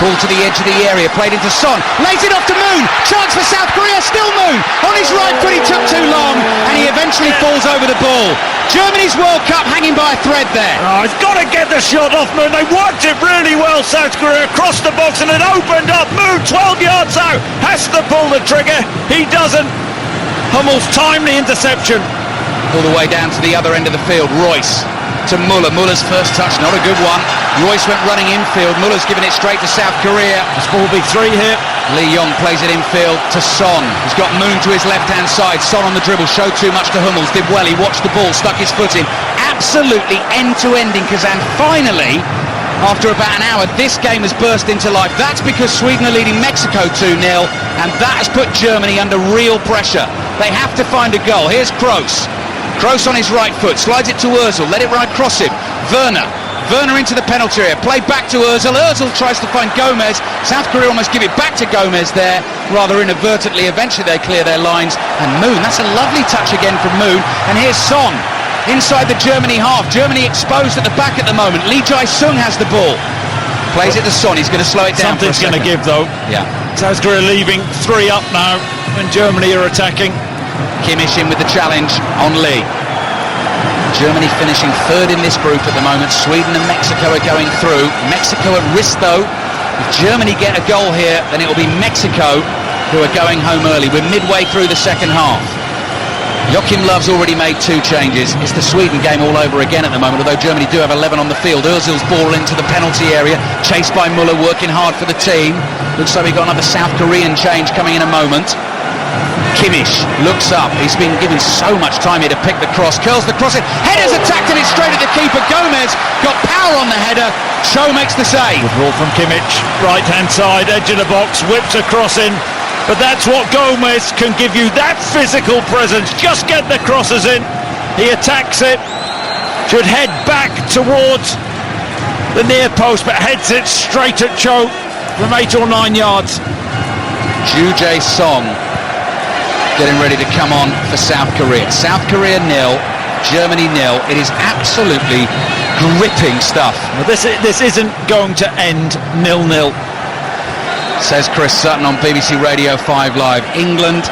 Ball to the edge of the area, played into Son, lays it off to Moon, chance for South Korea, still Moon, on his right foot, he took too long, and he eventually falls over the ball. Germany's World Cup hanging by a thread there. Oh, he's got to get the shot off Moon. They worked it really well, South Korea, across the box, and it opened up. Moon, 12 yards out, has to pull the trigger, he doesn't. Hummel's timely interception. All the way down to the other end of the field, Royce to Muller. Muller's first touch, not a good one. Royce went running infield. Muller's given it straight to South Korea. This ball will be 3 here. Lee Yong plays it infield to Son. He's got Moon to his left-hand side. Son on the dribble, showed too much to Hummels. Did well, he watched the ball, stuck his foot in. Absolutely end-to-end in Kazan. Finally, after about an hour, this game has burst into life. That's because Sweden are leading Mexico 2-0, and that has put Germany under real pressure. They have to find a goal. Here's Kroos. Kroos on his right foot, slides it to Ozil, let it run across him. Werner into the penalty area, play back to Ozil. Ozil tries to find Gomez. South Korea almost give it back to Gomez there, rather inadvertently. Eventually they clear their lines. And Moon, that's a lovely touch again from Moon. And here's Son, inside the Germany half. Germany exposed at the back at the moment. Lee Jae-sung has the ball. Plays it to Son, he's going to slow it down. Something's going to give though. Yeah. South Korea leaving 3 up now, and Germany are attacking. Kimmich in with the challenge on Lee. Germany finishing 3rd in this group at the moment. Sweden and Mexico are going through. Mexico at risk though. If Germany get a goal here, then it will be Mexico who are going home early. We're midway through the second half. Joachim Löw's already made 2 changes. It's the Sweden game all over again at the moment, although Germany do have 11 on the field. Ozil's ball into the penalty area, chased by Muller, working hard for the team. Looks like we've got another South Korean change coming in a moment. Kimmich looks up. He's been given so much time here to pick the cross. Curls the cross in. Header's attacked and it's straight at the keeper. Gomez got power on the header. Cho makes the save. Good ball from Kimmich. Right hand side, edge of the box, whips a cross in. But that's what Gomez can give you, that physical presence. Just get the crosses in. He attacks it. Should head back towards the near post, but heads it straight at Cho from 8 or 9 yards. Ju Jae-sung getting ready to come on for South Korea. South Korea 0, Germany 0. It is absolutely gripping stuff. Well, this isn't going to end 0-0. Says Chris Sutton on BBC Radio 5 Live. England,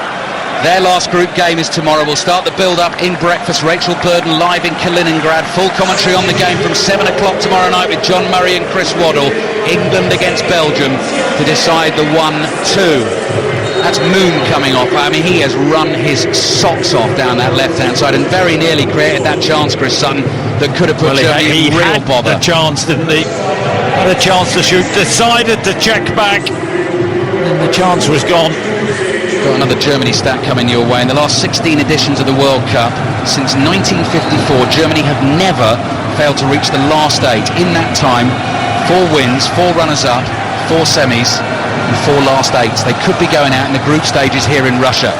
their last group game is tomorrow. We'll start the build-up in breakfast. Rachel Burden live in Kaliningrad. Full commentary on the game from 7 o'clock tomorrow night with John Murray and Chris Waddle. England against Belgium to decide the 1-2. That's Moon coming off. I mean, he has run his socks off down that left-hand side and very nearly created that chance, Chris Sutton, that could have put Germany in real bother. He had the chance, didn't he? Had a chance to shoot, decided to check back, and the chance was gone. Got another Germany stat coming your way. In the last 16 editions of the World Cup, since 1954, Germany have never failed to reach the last 8. In that time, 4 wins, 4 runners-up, 4 semis, and 4 last 8s. They could be going out in the group stages here in Russia.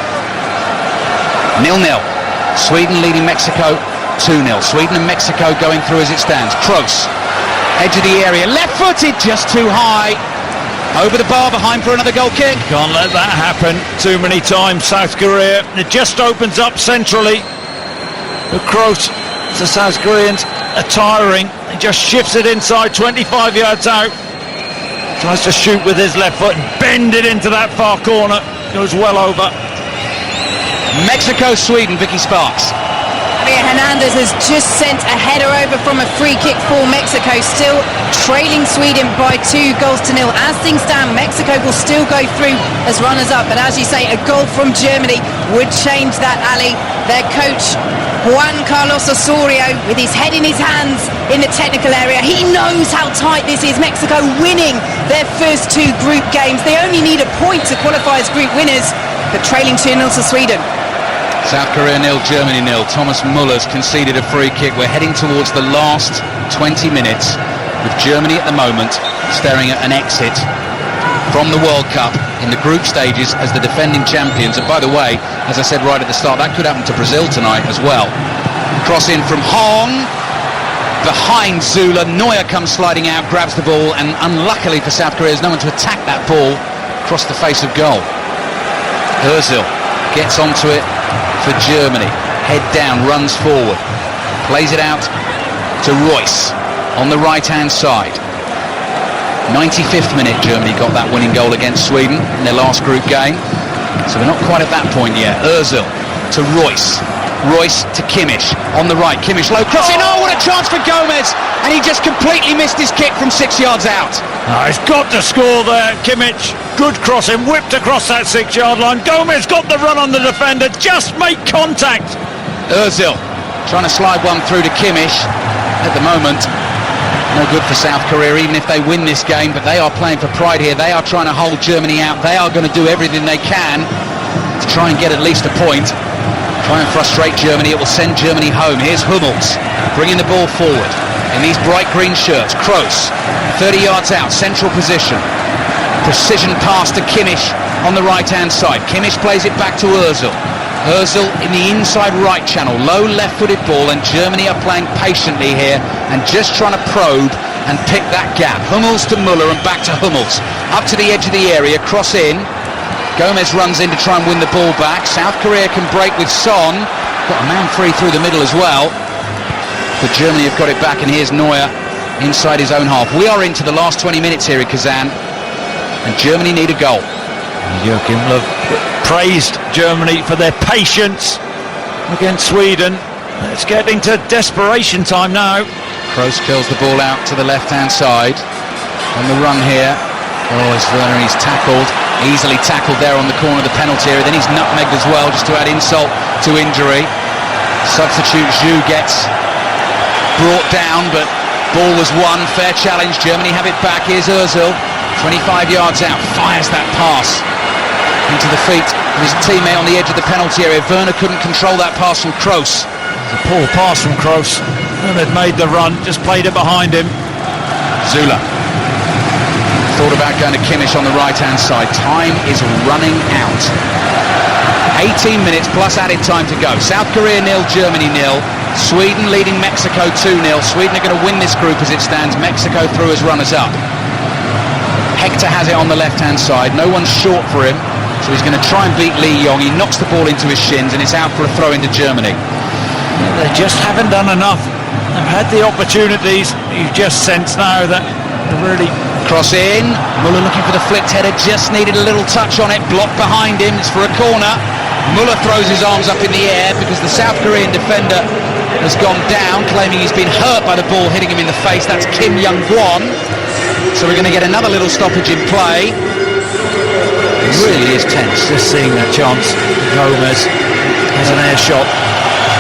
0-0. Sweden leading Mexico 2-0. Sweden and Mexico going through as it stands. Kroos, edge of the area, left-footed, just too high. Over the bar behind for another goal kick. Can't let that happen too many times, South Korea. It just opens up centrally. But Kroos, the South Koreans are tiring. He just shifts it inside, 25 yards out. Tries to shoot with his left foot and bend it into that far corner. Goes well over. Mexico-Sweden, Vicky Sparks. Javier Hernandez has just sent a header over from a free kick for Mexico, still trailing Sweden by 2-0. As things stand, Mexico will still go through as runners-up, but as you say, a goal from Germany would change that, Ali. Their coach, Juan Carlos Osorio, with his head in his hands in the technical area, he knows how tight this is. Mexico winning their first 2 group games. They only need a point to qualify as group winners, but trailing 2-0 to Sweden. South Korea 0, Germany 0. Thomas Muller's conceded a free kick. We're heading towards the last 20 minutes with Germany at the moment staring at an exit from the World Cup in the group stages as the defending champions. And by the way, as I said right at the start, that could happen to Brazil tonight as well. Cross in from Hong, behind Zula. Neuer comes sliding out, grabs the ball, and unluckily for South Korea, there's no one to attack that ball across the face of goal. Özil gets onto it for Germany. Head down, runs forward, plays it out to Royce on the right-hand side. 95th minute, Germany got that winning goal against Sweden in their last group game. So we're not quite at that point yet. Özil to Royce. Royce to Kimmich on the right. Kimmich low crossing. Oh, what a chance for Gomez! And he just completely missed his kick from 6 yards out. Oh, he's got to score there, Kimmich. Good crossing, whipped across that 6-yard line. Gomez got the run on the defender, just make contact. Özil trying to slide one through to Kimmich. At the moment, no good for South Korea, even if they win this game, but they are playing for pride here. They are trying to hold Germany out. They are going to do everything they can to try and get at least a point. Try and frustrate Germany. It will send Germany home. Here's Hummels bringing the ball forward in these bright green shirts. Kroos, 30 yards out, central position. Precision pass to Kimmich on the right-hand side. Kimmich plays it back to Özil. Özil in the inside right channel, low left-footed ball, and Germany are playing patiently here and just trying to probe and pick that gap. Hummels to Müller and back to Hummels. Up to the edge of the area, cross in. Gomez runs in to try and win the ball back. South Korea can break with Son. Got a man free through the middle as well. But Germany have got it back, and here's Neuer inside his own half. We are into the last 20 minutes here in Kazan, and Germany need a goal. Joachim Löw praised Germany for their patience against Sweden. It's getting to desperation time now. Kroos kills the ball out to the left-hand side. On the run here. Oh, it's Werner, he's tackled. Easily tackled there on the corner of the penalty area. Then he's nutmegged as well, just to add insult to injury. Substitute Zhu gets brought down, but ball was won. Fair challenge. Germany have it back. Here's Özil. 25 yards out. Fires that pass into the feet of his teammate on the edge of the penalty area. Werner couldn't control that pass from Kroos. A poor pass from Kroos. And they'd made the run, just played it behind him. Zula thought about going to Kimmich on the right-hand side. Time is running out. 18 minutes plus added time to go. South Korea 0, Germany 0. Sweden leading Mexico 2-0. Sweden are going to win this group as it stands. Mexico through as runners-up. Hector has it on the left-hand side. No one's short for him, so he's going to try and beat Lee Yong. He knocks the ball into his shins, and it's out for a throw into Germany. They just haven't done enough. They've had the opportunities. You just sense now that they're really... Cross in. Müller looking for the flicked header. Just needed a little touch on it. Blocked behind him. It's for a corner. Müller throws his arms up in the air because the South Korean defender has gone down, claiming he's been hurt by the ball hitting him in the face. That's Kim Young-gwon. So we're going to get another little stoppage in play. It really is tense. Just seeing that chance. Gomez has an air shot.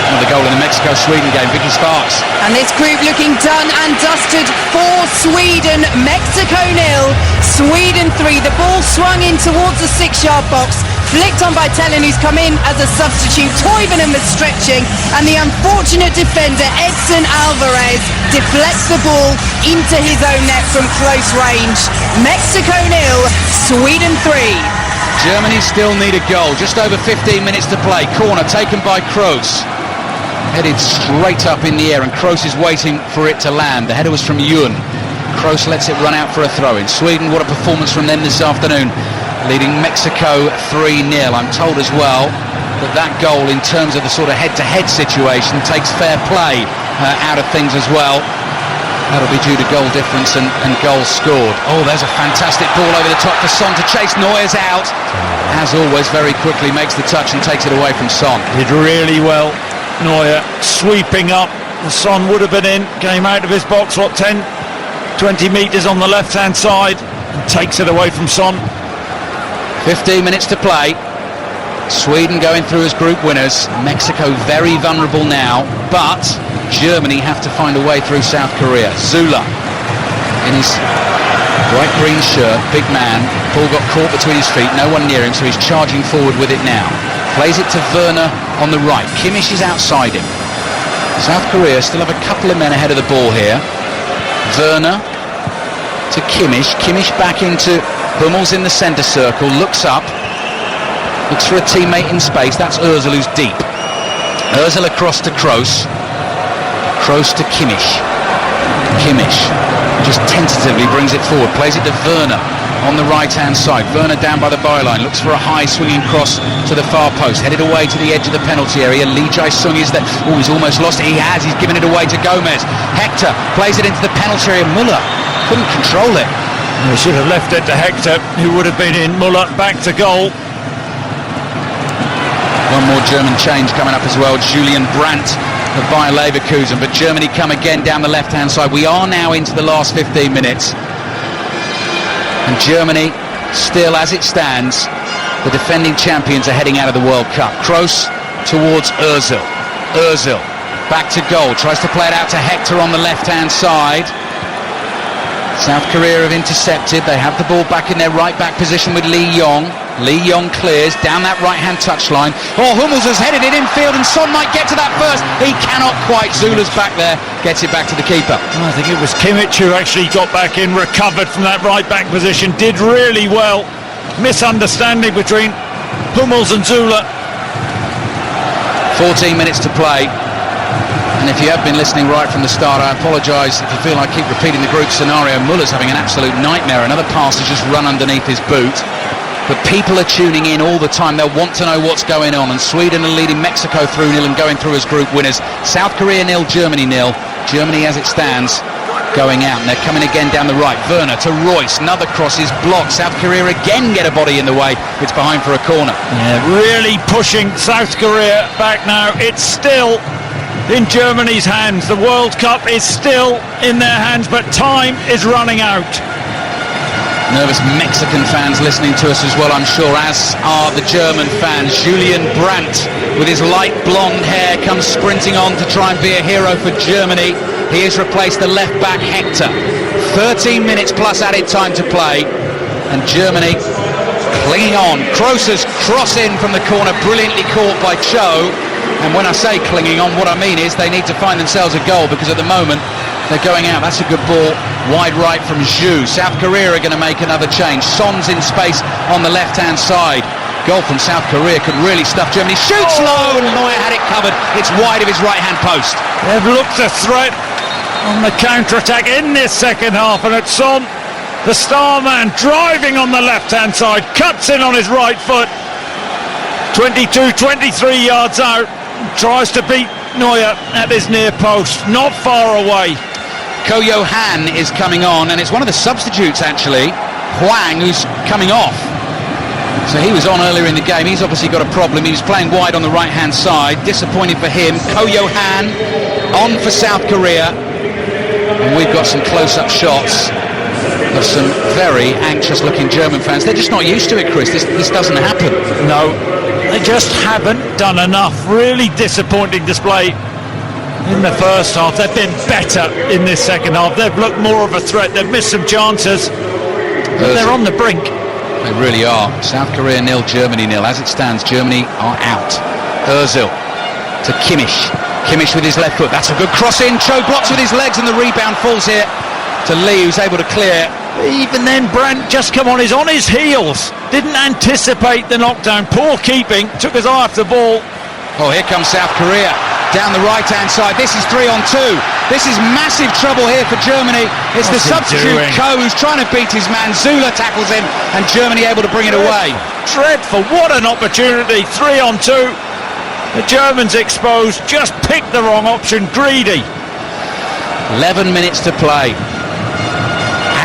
Another goal in the Mexico-Sweden game. Vicky Sparks. And this group looking done and dusted for Sweden. Mexico 0, Sweden 3. The ball swung in towards the 6-yard box. Flicked on by Tellin, who's come in as a substitute. Toivonen was stretching, and the unfortunate defender, Edson Alvarez, deflects the ball into his own net from close range. Mexico 0, Sweden 3. Germany still need a goal. Just over 15 minutes to play. Corner taken by Kroos. Headed straight up in the air, and Kroos is waiting for it to land. The header was from Ewan. Kroos lets it run out for a throw-in. Sweden, what a performance from them this afternoon, leading Mexico 3-0. I'm told as well that goal, in terms of the sort of head-to-head situation, takes fair play out of things as well. That'll be due to goal difference and goals scored. Oh, there's a fantastic ball over the top for Son to chase. Neuer's out. As always, very quickly makes the touch and takes it away from Son. Did really well. Neuer sweeping up. The Son would have been in, came out of his box, 10, 20 metres on the left-hand side, and takes it away from Son. 15 minutes to play. Sweden going through as group winners. Mexico very vulnerable now, but Germany have to find a way through South Korea. Zula in his bright green shirt, big man. Ball got caught between his feet, no one near him, so he's charging forward with it now. Plays it to Werner on the right. Kimmich is outside him. South Korea still have a couple of men ahead of the ball here. Werner to Kimmich. Kimmich back into Hummels in the centre circle. Looks up. Looks for a teammate in space. That's Ozil who's deep. Ozil across to Kroos. Kroos to Kimmich. Kimmich just tentatively brings it forward. Plays it to Werner on the right-hand side. Werner down by the byline. Looks for a high swinging cross to the far post. Headed away to the edge of the penalty area. Lee Jae-sung is there. Oh, he's almost lost it. He has. He's given it away to Gomez. Hector plays it into the penalty area. Müller couldn't control it. They should have left it to Hector, who would have been in. Müller back to goal. One more German change coming up as well. Julian Brandt of Bayer Leverkusen. But Germany come again down the left-hand side. We are now into the last 15 minutes. And Germany, still as it stands, the defending champions are heading out of the World Cup. Kroos towards Ozil. Ozil back to goal. Tries to play it out to Hector on the left-hand side. South Korea have intercepted. They have the ball back in their right-back position with Lee Yong. Lee Yong clears down that right-hand touchline. Oh, Hummels has headed it infield and Son might get to that first. He cannot quite. Zula's back there. Gets it back to the keeper. I think it was Kimmich who actually got back in, recovered from that right-back position. Did really well. Misunderstanding between Hummels and Zula. 14 minutes to play. And if you have been listening right from the start, I apologise if you feel I keep repeating the group scenario. Muller's having an absolute nightmare. Another pass has just run underneath his boot. But people are tuning in all the time. They'll want to know what's going on. And Sweden are leading Mexico 3-0 and going through as group winners. South Korea 0, Germany 0. Germany, as it stands, going out. And they're coming again down the right. Werner to Royce. Another cross is blocked. South Korea again get a body in the way. It's behind for a corner. Yeah, really pushing South Korea back now. It's still in Germany's hands. The World Cup is still in their hands, but time is running out. Nervous Mexican fans listening to us as well, I'm sure, as are the German fans. Julian Brandt, with his light blonde hair, comes sprinting on to try and be a hero for Germany. He has replaced the left-back Hector. 13 minutes plus added time to play, and Germany clinging on. Kroos's cross in from the corner, brilliantly caught by Cho. And when I say clinging on, what I mean is they need to find themselves a goal, because at the moment they're going out. That's a good ball, wide right from Zhu. South Korea are going to make another change. Son's in space on the left-hand side. Goal from South Korea could really stuff Germany. Shoots low, and Neuer had it covered. It's wide of his right-hand post. They've looked a threat on the counter-attack in this second half, and it's Son, the star man, driving on the left-hand side, cuts in on his right foot. 22, 23 yards out. Tries to beat Neuer at his near post, not far away. Ko Johan is coming on, and it's one of the substitutes actually, Hwang, who's coming off. So he was on earlier in the game. He's obviously got a problem. He was playing wide on the right hand side. Disappointing for him. Ko Johan on for South Korea, and we've got some close-up shots of some very anxious looking German fans. They're just not used to it, Chris. This doesn't happen. No, they just haven't done enough. Really disappointing display in the first half. They've been better in this second half. They've looked more of a threat. They've missed some chances, but they're on the brink. They really are. South Korea 0, Germany 0. As it stands, Germany are out. Ozil to Kimmich. Kimmich with his left foot. That's a good cross in. Cho blocks with his legs, and the rebound falls here to Lee, who's able to clear. Even then, Brandt just come on. He's on his heels. Didn't anticipate the knockdown. Poor keeping. Took his eye off the ball. Oh, here comes South Korea down the right-hand side. This is 3-on-2. This is massive trouble here for Germany. It's the substitute Ko who's trying to beat his man. Zula tackles him, and Germany able to bring it away. Dreadful. What an opportunity. 3-on-2. The Germans exposed. Just picked the wrong option. Greedy. 11 minutes to play.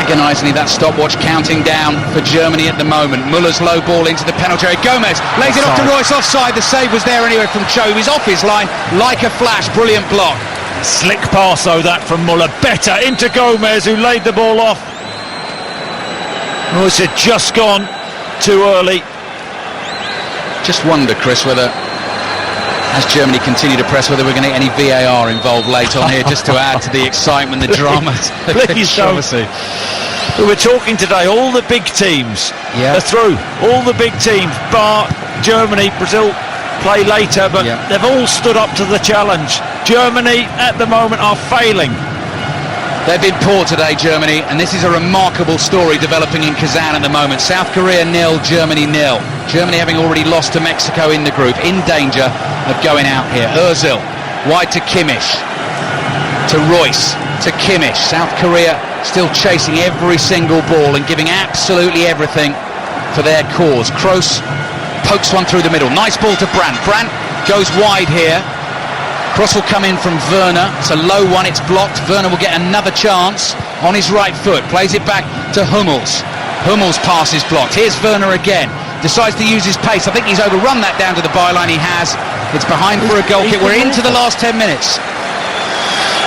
Agonisingly, that stopwatch counting down for Germany at the moment. Muller's low ball into the penalty area. Gomez lays it off to Royce, offside. The save was there anyway from Cho. He was off his line like a flash. Brilliant block. Slick pass though, that from Muller. Better into Gomez, who laid the ball off. Royce had just gone too early. Just wonder, Chris, whether, as Germany continue to press, whether we're going to get any VAR involved late on here, just to add to the excitement, the drama. Please don't. We were talking today, all the big teams are through. All the big teams, bar Germany, Brazil play later, but they've all stood up to the challenge. Germany, at the moment, are failing. They've been poor today, Germany, and this is a remarkable story developing in Kazan at the moment. South Korea 0, Germany 0. Germany having already lost to Mexico in the group, in danger of going out here. Ozil, wide to Kimmich, to Royce, to Kimmich. South Korea still chasing every single ball and giving absolutely everything for their cause. Kroos pokes one through the middle. Nice ball to Brandt. Brandt goes wide here. Cross will come in from Werner. It's a low one, it's blocked. Werner will get another chance on his right foot. Plays it back to Hummels. Hummels' pass is blocked. Here's Werner again. Decides to use his pace. I think he's overrun that down to the byline. He has. It's behind for a goal kick. We're into the last 10 minutes.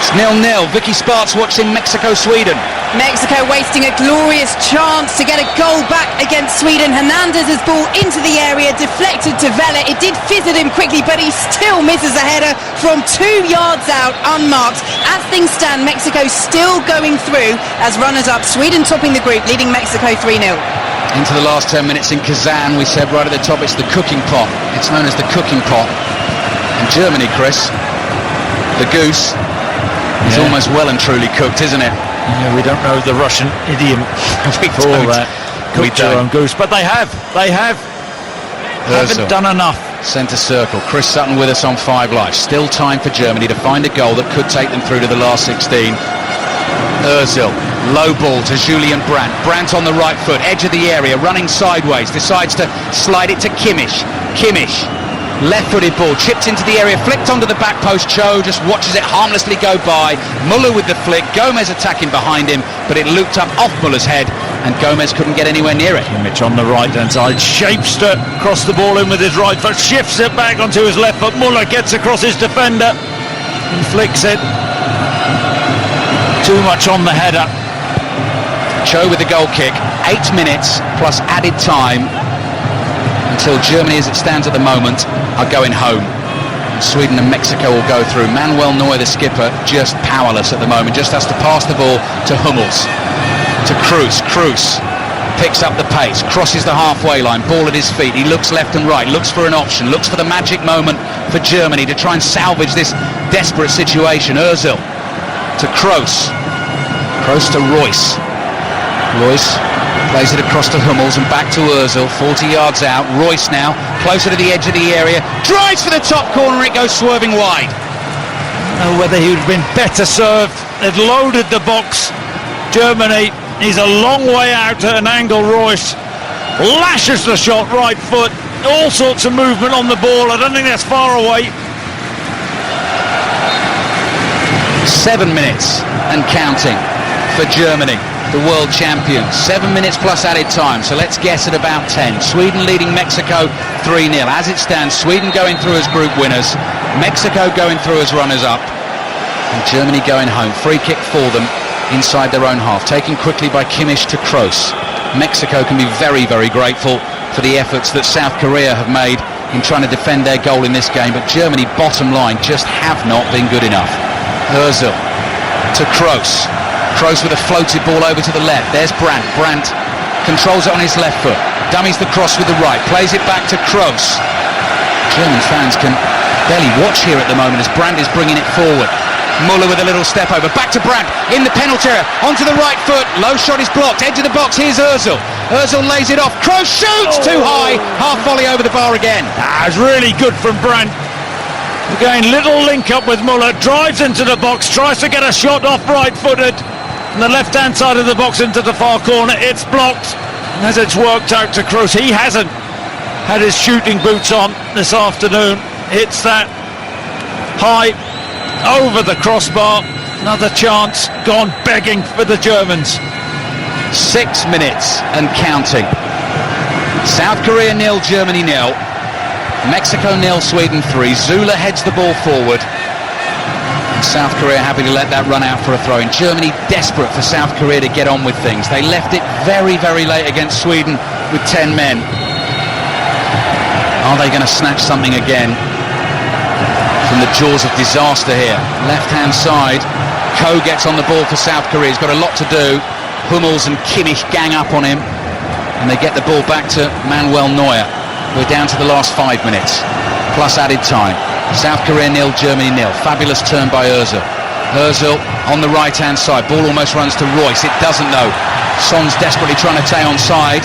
It's 0-0. Vicky Sparks watching Mexico-Sweden. Mexico wasting a glorious chance to get a goal back against Sweden. Hernandez's ball into the area, deflected to Vela. It did fizz at him quickly, but he still misses a header from 2 yards out, unmarked. As things stand, Mexico still going through as runners-up. Sweden topping the group, leading Mexico 3-0. Into the last 10 minutes in Kazan. We said right at the top, it's the cooking pot. It's known as the cooking pot. And Germany, Chris, the goose, is almost well and truly cooked, isn't it? Yeah, we don't know the Russian idiom for all that. Cooked your own goose, but they have. Haven't done enough. Centre circle. Chris Sutton with us on 5 Live. Still time for Germany to find a goal that could take them through to the last 16. Ozil, low ball to Julian Brandt. Brandt on the right foot, edge of the area, running sideways. Decides to slide it to Kimmich. Kimmich. Left-footed ball, chipped into the area, flicked onto the back post. Cho just watches it harmlessly go by. Muller with the flick, Gomez attacking behind him, but it looped up off Muller's head, and Gomez couldn't get anywhere near it. Kimmich on the right-hand side, shapes to cross the ball in with his right foot, shifts it back onto his left foot. Muller gets across his defender and flicks it. Too much on the header. Cho with the goal kick, 8 minutes plus added time until Germany, as it stands at the moment, are going home. Sweden and Mexico will go through. Manuel Neuer, the skipper, just powerless at the moment. Just has to pass the ball to Hummels, to Kroos. Kroos picks up the pace, crosses the halfway line, ball at his feet. He looks left and right, looks for an option, looks for the magic moment for Germany to try and salvage this desperate situation. Ozil to Kroos. Kroos to Royce. Royce plays it across to Hummels and back to Ozil, 40 yards out. Royce now, closer to the edge of the area, drives for the top corner, it goes swerving wide. I don't know whether he would have been better served. They'd loaded the box. Germany, he's a long way out at an angle. Royce lashes the shot, right foot, all sorts of movement on the ball. I don't think that's far away. 7 minutes and counting for Germany, the world champions. 7 minutes plus added time, so let's guess at about 10. Sweden leading Mexico 3-0. As it stands, Sweden going through as group winners, Mexico going through as runners-up, and Germany going home. Free kick for them inside their own half, taken quickly by Kimmich to Kroos. Mexico can be very, very grateful for the efforts that South Korea have made in trying to defend their goal in this game, but Germany, bottom line, just have not been good enough. Ozil to Kroos. Kroos with a floated ball over to the left. There's Brandt. Brandt controls it on his left foot. Dummies the cross with the right. Plays it back to Kroos. German fans can barely watch here at the moment as Brandt is bringing it forward. Muller with a little step over. Back to Brandt in the penalty area. Onto the right foot. Low shot is blocked. Edge of the box. Here's Ozil. Ozil lays it off. Kroos shoots too high. Half volley over the bar again. It's really good from Brandt. Again, little link up with Muller. Drives into the box. Tries to get a shot off right-footed. On the left-hand side of the box into the far corner. It's blocked. As it's worked out to Kroos. He hasn't had his shooting boots on this afternoon. Hits that high over the crossbar. Another chance gone begging for the Germans. 6 minutes and counting. South Korea 0, Germany 0. Mexico 0, Sweden 3. Zula heads the ball forward. And South Korea happy to let that run out for a throw-in. Germany desperate for South Korea to get on with things. They left it very, very late against Sweden with 10 men. Are they going to snatch something again from the jaws of disaster here? Left-hand side. Ko gets on the ball for South Korea. He's got a lot to do. Hummels and Kimmich gang up on him. And they get the ball back to Manuel Neuer. We're down to the last 5 minutes, plus added time. South Korea 0, Germany 0. Fabulous turn by Ozil. Ozil on the right-hand side. Ball almost runs to Royce. It doesn't though. Son's desperately trying to stay onside.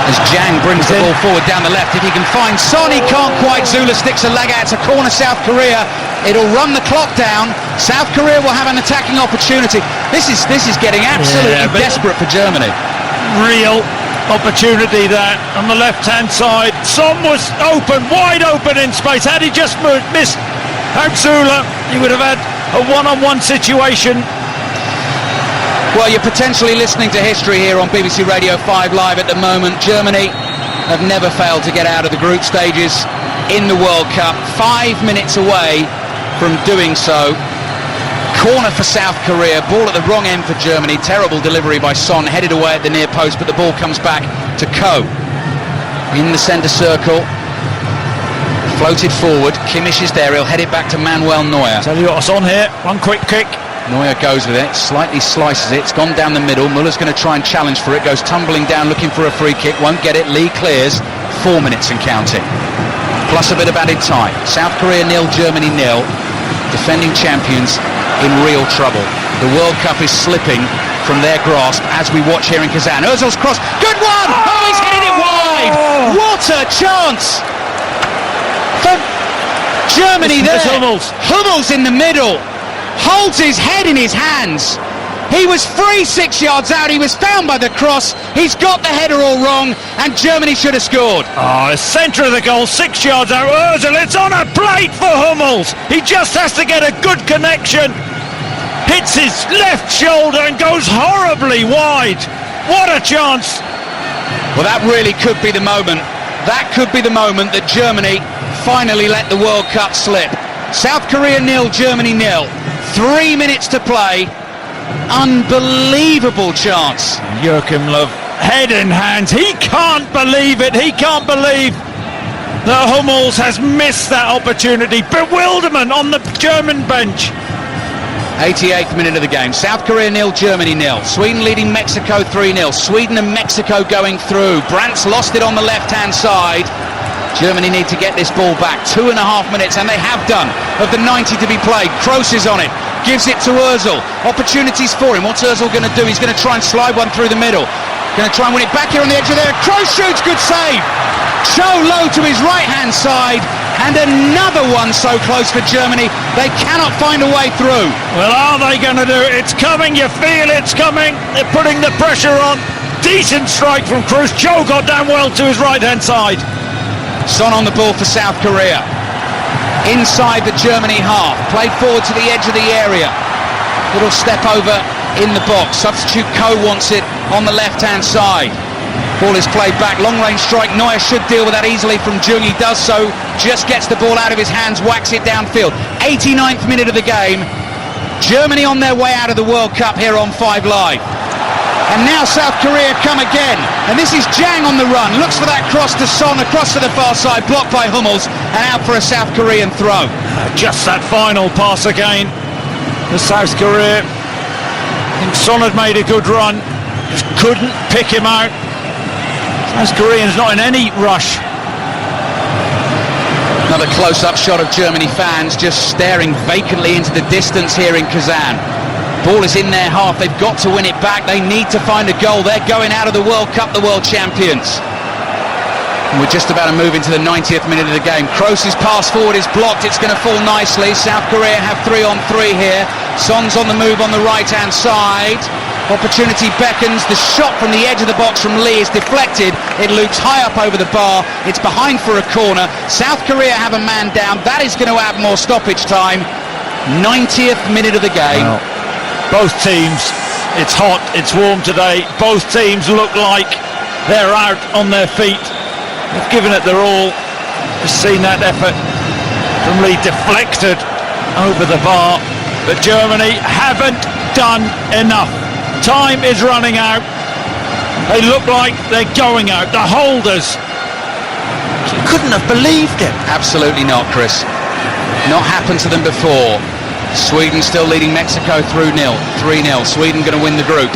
As Jang brings the ball forward down the left. If he can find Son, he can't quite. Zula sticks a leg out. It's a corner, South Korea. It'll run the clock down. South Korea will have an attacking opportunity. This is getting absolutely desperate for Germany. Real opportunity there on the left-hand side. Son was open, wide open in space. Had he just missed out Zula, he would have had a one-on-one situation. Well, you're potentially listening to history here on BBC Radio 5 Live at the moment. Germany have never failed to get out of the group stages in the World Cup. 5 minutes away from doing so. Corner for South Korea, ball at the wrong end for Germany. Terrible delivery by Son, headed away at the near post, but the ball comes back to Ko. In the centre circle, floated forward. Kimmich is there, he'll head it back to Manuel Neuer. Tell you what's on here, one quick kick. Neuer goes with it, slightly slices it, it's gone down the middle. Muller's going to try and challenge for it, goes tumbling down looking for a free kick, won't get it. Lee clears, 4 minutes and counting. Plus a bit of added time. South Korea 0, Germany 0. Defending champions in real trouble. The World Cup is slipping from their grasp as we watch here in Kazan. Ozil's cross, good one! Oh, he's hitting it wide! What a chance for Germany there. Hummels in the middle, holds his head in his hands. He was free 6 yards out, he was found by the cross, he's got the header all wrong, and Germany should have scored. Oh, centre of the goal, 6 yards out. Ozil, it's on a plate for Hummels. He just has to get a good connection. Hits his left shoulder and goes horribly wide. What a chance. Well, that really could be the moment. That could be the moment that Germany finally let the World Cup slip. South Korea 0, Germany 0. 3 minutes to play. Unbelievable chance. Joachim Löw, head in hands. He can't believe it. He can't believe that Hummels has missed that opportunity. Bewilderment on the German bench. 88th minute of the game. South Korea 0, Germany 0. Sweden leading Mexico 3-0. Sweden and Mexico going through. Brandt's lost it on the left-hand side. Germany need to get this ball back. 2.5 minutes, and they have done, of the 90 to be played. Kroos is on it. Gives it to Ozil. Opportunities for him. What's Ozil going to do? He's going to try and slide one through the middle. Going to try and win it back here on the edge of there. Kroos shoots. Good save. Cho low to his right-hand side. And another one so close for Germany. They cannot find a way through. Well, are they going to do it? It's coming. You feel it's coming. They're putting the pressure on. Decent strike from Kroos. Cho got down well to his right-hand side. Son on the ball for South Korea. Inside the Germany half. Played forward to the edge of the area. Little step over in the box. Substitute Ko wants it on the left-hand side. Ball is played back. Long-range strike. Neuer should deal with that easily from Jung. He does so. Just gets the ball out of his hands. Whacks it downfield. 89th minute of the game. Germany on their way out of the World Cup here on 5 Live. And now South Korea come again. And this is Jang on the run. Looks for that cross to Son, across to the far side, blocked by Hummels, and out for a South Korean throw. Just that final pass again. The South Korea. I think Son had made a good run. Just couldn't pick him out. South Korean's not in any rush. Another close-up shot of Germany fans just staring vacantly into the distance here in Kazan. Ball is in their half. They've got to win it back. They need to find a goal. They're going out of the World Cup, the world champions. And we're just about to move into the 90th minute of the game. Kroos's pass forward is blocked. It's going to fall nicely. South Korea have 3-on-3 here. Son's on the move on the right-hand side. Opportunity beckons. The shot from the edge of the box from Lee is deflected. It loops high up over the bar. It's behind for a corner. South Korea have a man down. That is going to add more stoppage time. 90th minute of the game. Well, both teams It's hot, it's warm today. Both teams look like they're out on their feet. They've given it their all. Just seen that effort from Lee deflected over the bar. But Germany haven't done enough. Time is running out. They look like they're going out. The holders couldn't have believed it. Absolutely not, Chris. Not happened to them before. Sweden still leading Mexico 3-0. Sweden going to win the group.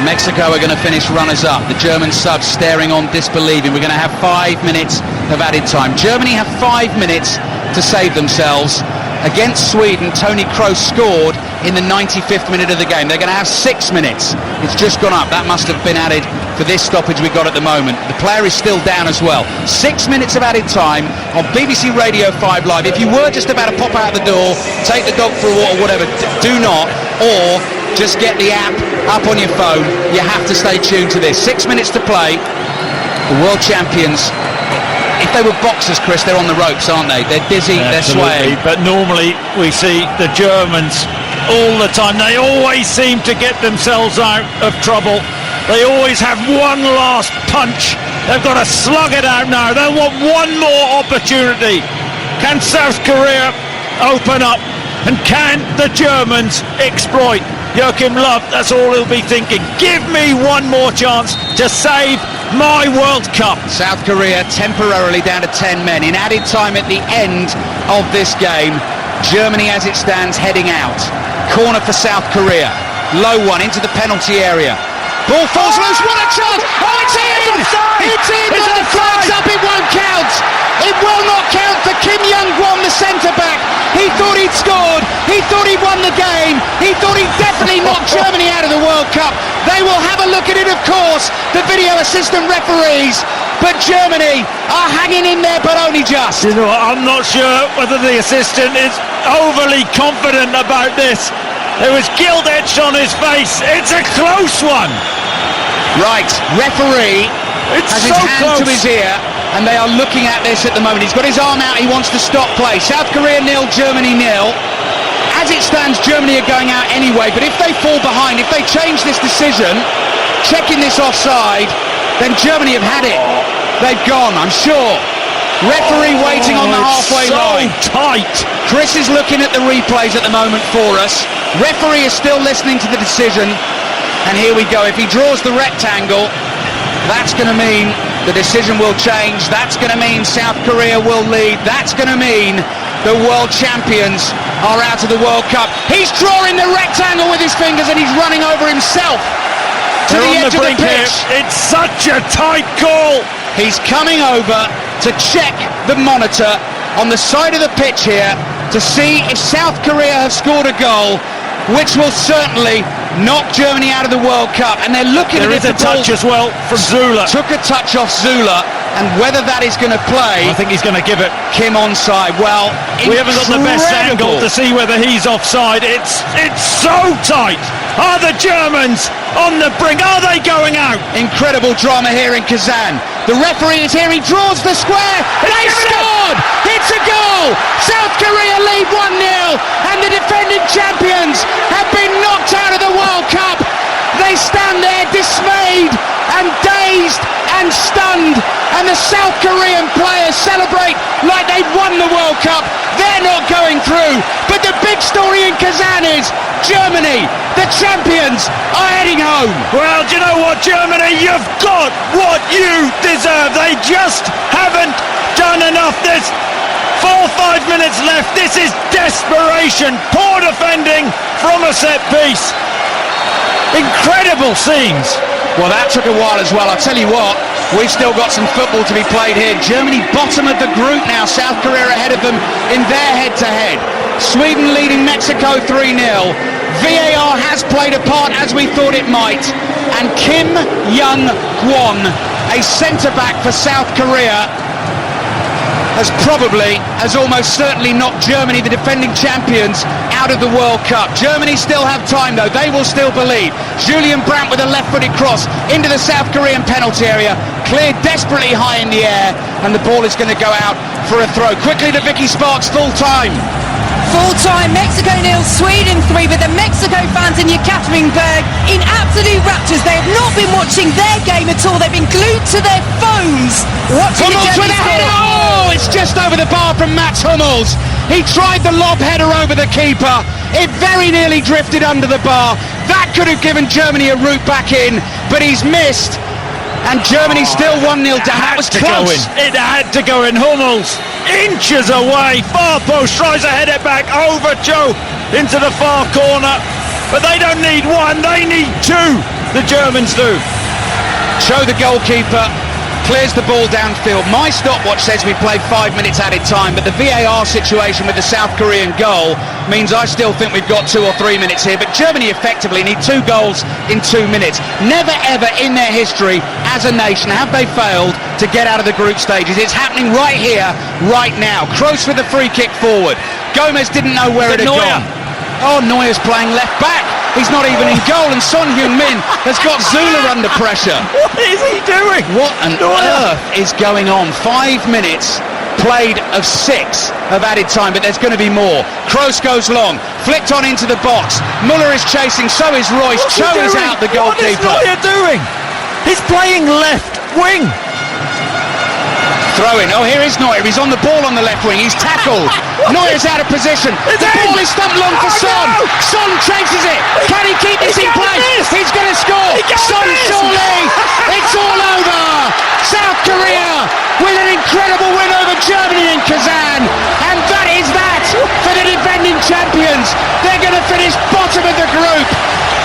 Mexico are going to finish runners-up. The German subs staring on disbelieving. We're going to have 5 minutes of added time. Germany have 5 minutes to save themselves. Against Sweden, Toni Kroos scored in the 95th minute of the game. They're going to have 6 minutes. It's just gone up. That must have been added for this stoppage we got at the moment. The player is still down as well. 6 minutes of added time on BBC Radio 5 Live. If you were just about to pop out the door, take the dog for a walk or whatever, do not. Or just get the app up on your phone. You have to stay tuned to this. 6 minutes to play. The world champions. If they were boxers, Chris, they're on the ropes, aren't they? They're dizzy, they're swaying. But normally we see the Germans all the time. They always seem to get themselves out of trouble. They always have one last punch. They've got to slug it out now. They want one more opportunity. Can South Korea open up? And can the Germans exploit? Joachim Löw, that's all he'll be thinking. Give me one more chance to save my World Cup. South Korea temporarily down to 10 men. In added time at the end of this game, Germany as it stands heading out. Corner for South Korea. Low one into the penalty area. Ball falls loose. What a chance! Oh, it's in! It's in! The flag's up. It won't count. It will not count for Kim Young-gwon, the centre-back. He thought he'd scored. He thought he'd won the game. He thought he'd definitely knocked Germany out of the World Cup. They will have a look at it, of course, the video assistant referees. But Germany are hanging in there, but only just. You know, I'm not sure whether the assistant is overly confident about this. There was guilt etched on his face. It's a close one. Right, referee has his hand to his ear, and they are looking at this at the moment. He's got his arm out, he wants to stop play. South Korea 0, Germany 0. As it stands, Germany are going out anyway, but if they fall behind, if they change this decision, checking this offside, then Germany have had it. They've gone, I'm sure. Referee waiting on the halfway line. Tight. Chris is looking at the replays at the moment for us. Referee is still listening to the decision. And here we go. If he draws the rectangle, that's going to mean the decision will change. That's going to mean South Korea will lead. That's going to mean the world champions are out of the World Cup. He's drawing the rectangle with his fingers and he's running over himself to the edge of the pitch. It's such a tight call. He's coming over to check the monitor on the side of the pitch here to see if South Korea have scored a goal, which will certainly knock Germany out of the World Cup. And they're looking at it. There is a touch as well from Zula. Took a touch off Zula, and whether that is going to play, I think he's going to give it Kim onside. Well, we haven't got the best angle to see whether he's offside. It's so tight. Are the Germans on the brink? Are they going out? Incredible drama here in Kazan. The referee is here. He draws the square. They scored. It's a goal. South Korea lead 1-0, and the defending champions have been knocked out of the World Cup. They stand there dismayed and dazed and stunned, and the South Korean players celebrate like they've won the World Cup. They're not going through, but the big story in Kazan is Germany, the champions, are heading home. Well, do you know what, Germany? You've got what you deserve. They just haven't done enough. There's 4 or 5 minutes left. This is desperation. Poor defending from a set piece. Incredible scenes. Well, that took a while as well. I'll tell you what, we've still got some football to be played here. Germany bottom of the group now. South Korea ahead of them in their head-to-head. Sweden leading Mexico 3-0. VAR has played a part as we thought it might. And Kim Young-gwon, a centre-back for South Korea, has almost certainly knocked Germany, the defending champions, out of the World Cup. Germany still have time though, they will still believe. Julian Brandt with a left-footed cross into the South Korean penalty area, cleared desperately high in the air, and the ball is going to go out for a throw. Quickly to Vicky Sparks, full time. Full-time, Mexico 0, Sweden 3, but the Mexico fans in Yekaterinburg in absolute raptures. They have not been watching their game at all. They've been glued to their phones watching Hummels with a header. Oh, it's just over the bar from Mats Hummels. He tried the lob header over the keeper. It very nearly drifted under the bar. That could have given Germany a route back in, but he's missed. And Germany still 1-0 down. That was close. It had to go in. Hummels, inches away. Far post, tries to head it back over Joe into the far corner. But they don't need one, they need two. The Germans do. Cho, the goalkeeper, clears the ball downfield. My stopwatch says we played 5 minutes added time, but the VAR situation with the South Korean goal means I still think we've got 2 or 3 minutes here, but Germany effectively need 2 goals in 2 minutes. Never ever in their history as a nation have they failed to get out of the group stages. It's happening right here, right now. Kroos with the free kick forward. Gomez didn't know where it had gone. Oh, Neuer's playing left back. He's not even in goal, and Son Heung-min has got Zula under pressure. What is he doing? What on earth is going on? 5 minutes played of 6 of added time, but there's going to be more. Kroos goes long, flicked on into the box. Muller is chasing, so is Royce. Cho is out, the goalkeeper. What is Neuer doing? He's playing left wing. Throw in. Oh, here is Neuer. He's on the ball on the left wing. He's tackled. Neuer's out of position. The ball is stumped long for Son. No. Son chases it. Can he keep this in play? He's going to score. Son, surely. It's all over. South Korea with an incredible win over Germany in Kazan. And that is that for the defending champions. They're going to finish bottom of the group.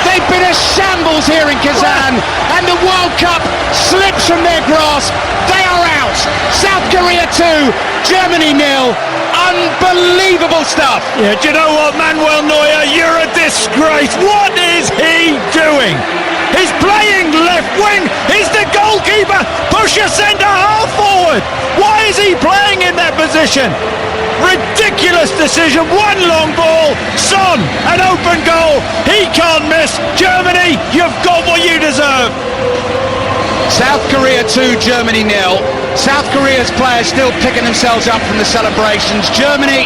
They've been a shambles here in Kazan, and the World Cup slips from their grasp. They are out. South Korea 2, Germany 0. Unbelievable stuff. Yeah, do you know what, Manuel Neuer? You're a disgrace. What is he doing? He's playing left wing. He's the goalkeeper. Push your centre half forward. Why is he playing in that position? Ridiculous decision. One long ball. Son, an open goal. He can't miss. Germany, you've got what you deserve. South Korea 2, Germany 0. South Korea's players still picking themselves up from the celebrations. Germany,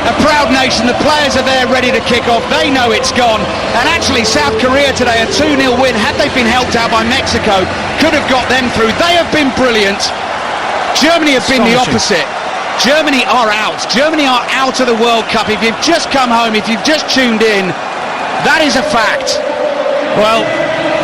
a proud nation. The players are there ready to kick off. They know it's gone. And actually, South Korea today, a 2-0 win. Had they been helped out by Mexico, could have got them through. They have been brilliant. Germany have been the opposite. Germany are out. Germany are out of the World Cup. If you've just come home, if you've just tuned in, that is a fact. Well,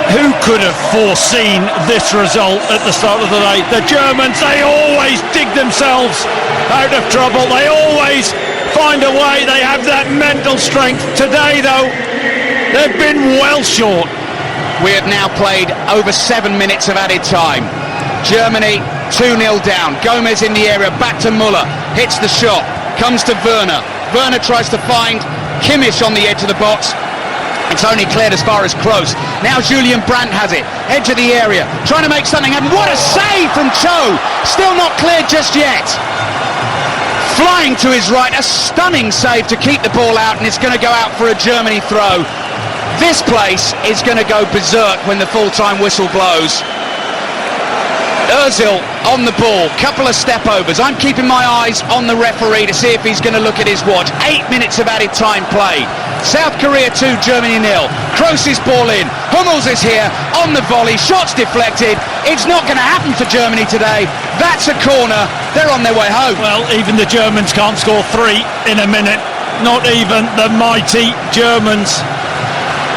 who could have foreseen this result at the start of the day? The Germans, they always dig themselves out of trouble. They always find a way. They have that mental strength. Today, though, they've been well short. We have now played over 7 minutes of added time. Germany 2-0 down. Gomez in the area, back to Muller. Hits the shot, comes to Werner. Werner tries to find Kimmich on the edge of the box. It's only cleared as far as Kroos. Now Julian Brandt has it. Edge of the area, trying to make something happen. What a save from Cho! Still not cleared just yet. Flying to his right, a stunning save to keep the ball out, and it's going to go out for a Germany throw. This place is going to go berserk when the full-time whistle blows. Ozil on the ball, couple of step overs. I'm keeping my eyes on the referee to see if he's going to look at his watch. 8 minutes of added time played. South Korea 2, Germany 0. Kroos is ball in. Hummels is here on the volley. Shots deflected. It's not going to happen for Germany today. That's a corner. They're on their way home. Well, even the Germans can't score 3 in a minute. Not even the mighty Germans.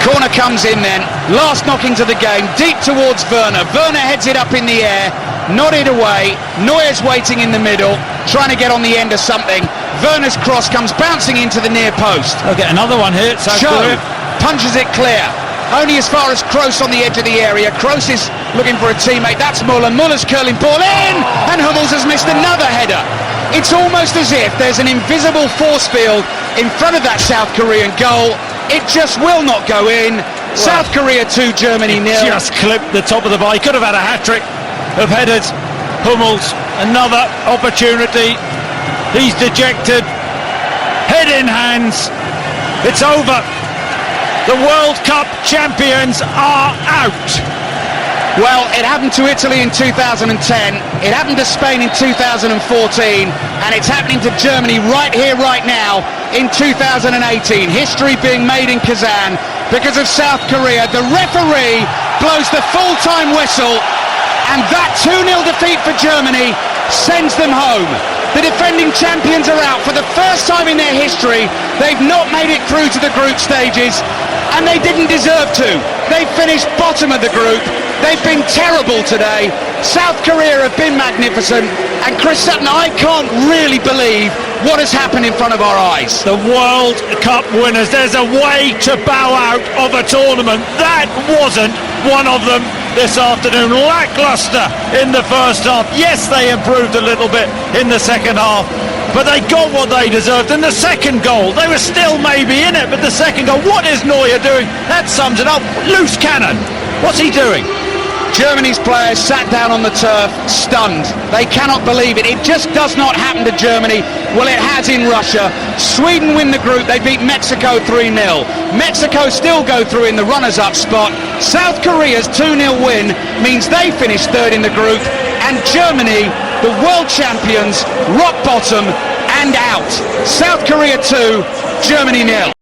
Corner comes in then. Last knockings of the game. Deep towards Werner. Werner heads it up in the air. Nodded away. Neuer's waiting in the middle, trying to get on the end of something. Werner's cross comes bouncing into the near post. Okay, another one here. Cho punches it clear. Only as far as Kroos on the edge of the area. Kroos is looking for a teammate. That's Muller. Muller's curling ball in, and Hummels has missed another header. It's almost as if there's an invisible force field in front of that South Korean goal. It just will not go in. Well, South Korea 2, Germany 0. Just clipped the top of the bar. He could have had a hat-trick of headers. Hummels, another opportunity. He's dejected. Head in hands. It's over. The World Cup champions are out. Well, it happened to Italy in 2010, it happened to Spain in 2014, and it's happening to Germany right here, right now, in 2018. History being made in Kazan because of South Korea. The referee blows the full-time whistle, and that 2-0 defeat for Germany sends them home. The defending champions are out. For the first time in their history, they've not made it through to the group stages, and they didn't deserve to. They finished bottom of the group. They've been terrible today. South Korea have been magnificent, and Chris Sutton, I can't really believe what has happened in front of our eyes. The World Cup winners, there's a way to bow out of a tournament. That wasn't one of them this afternoon. Lacklustre in the first half. Yes, they improved a little bit in the second half, but they got what they deserved. And the second goal, they were still maybe in it, but the second goal, what is Neuer doing? That sums it up. Loose cannon. What's he doing? Germany's players sat down on the turf, stunned. They cannot believe it. It just does not happen to Germany. Well, it has in Russia. Sweden win the group. They beat Mexico 3-0. Mexico still go through in the runners-up spot. South Korea's 2-0 win means they finish third in the group. And Germany, the world champions, rock bottom and out. South Korea 2, Germany 0.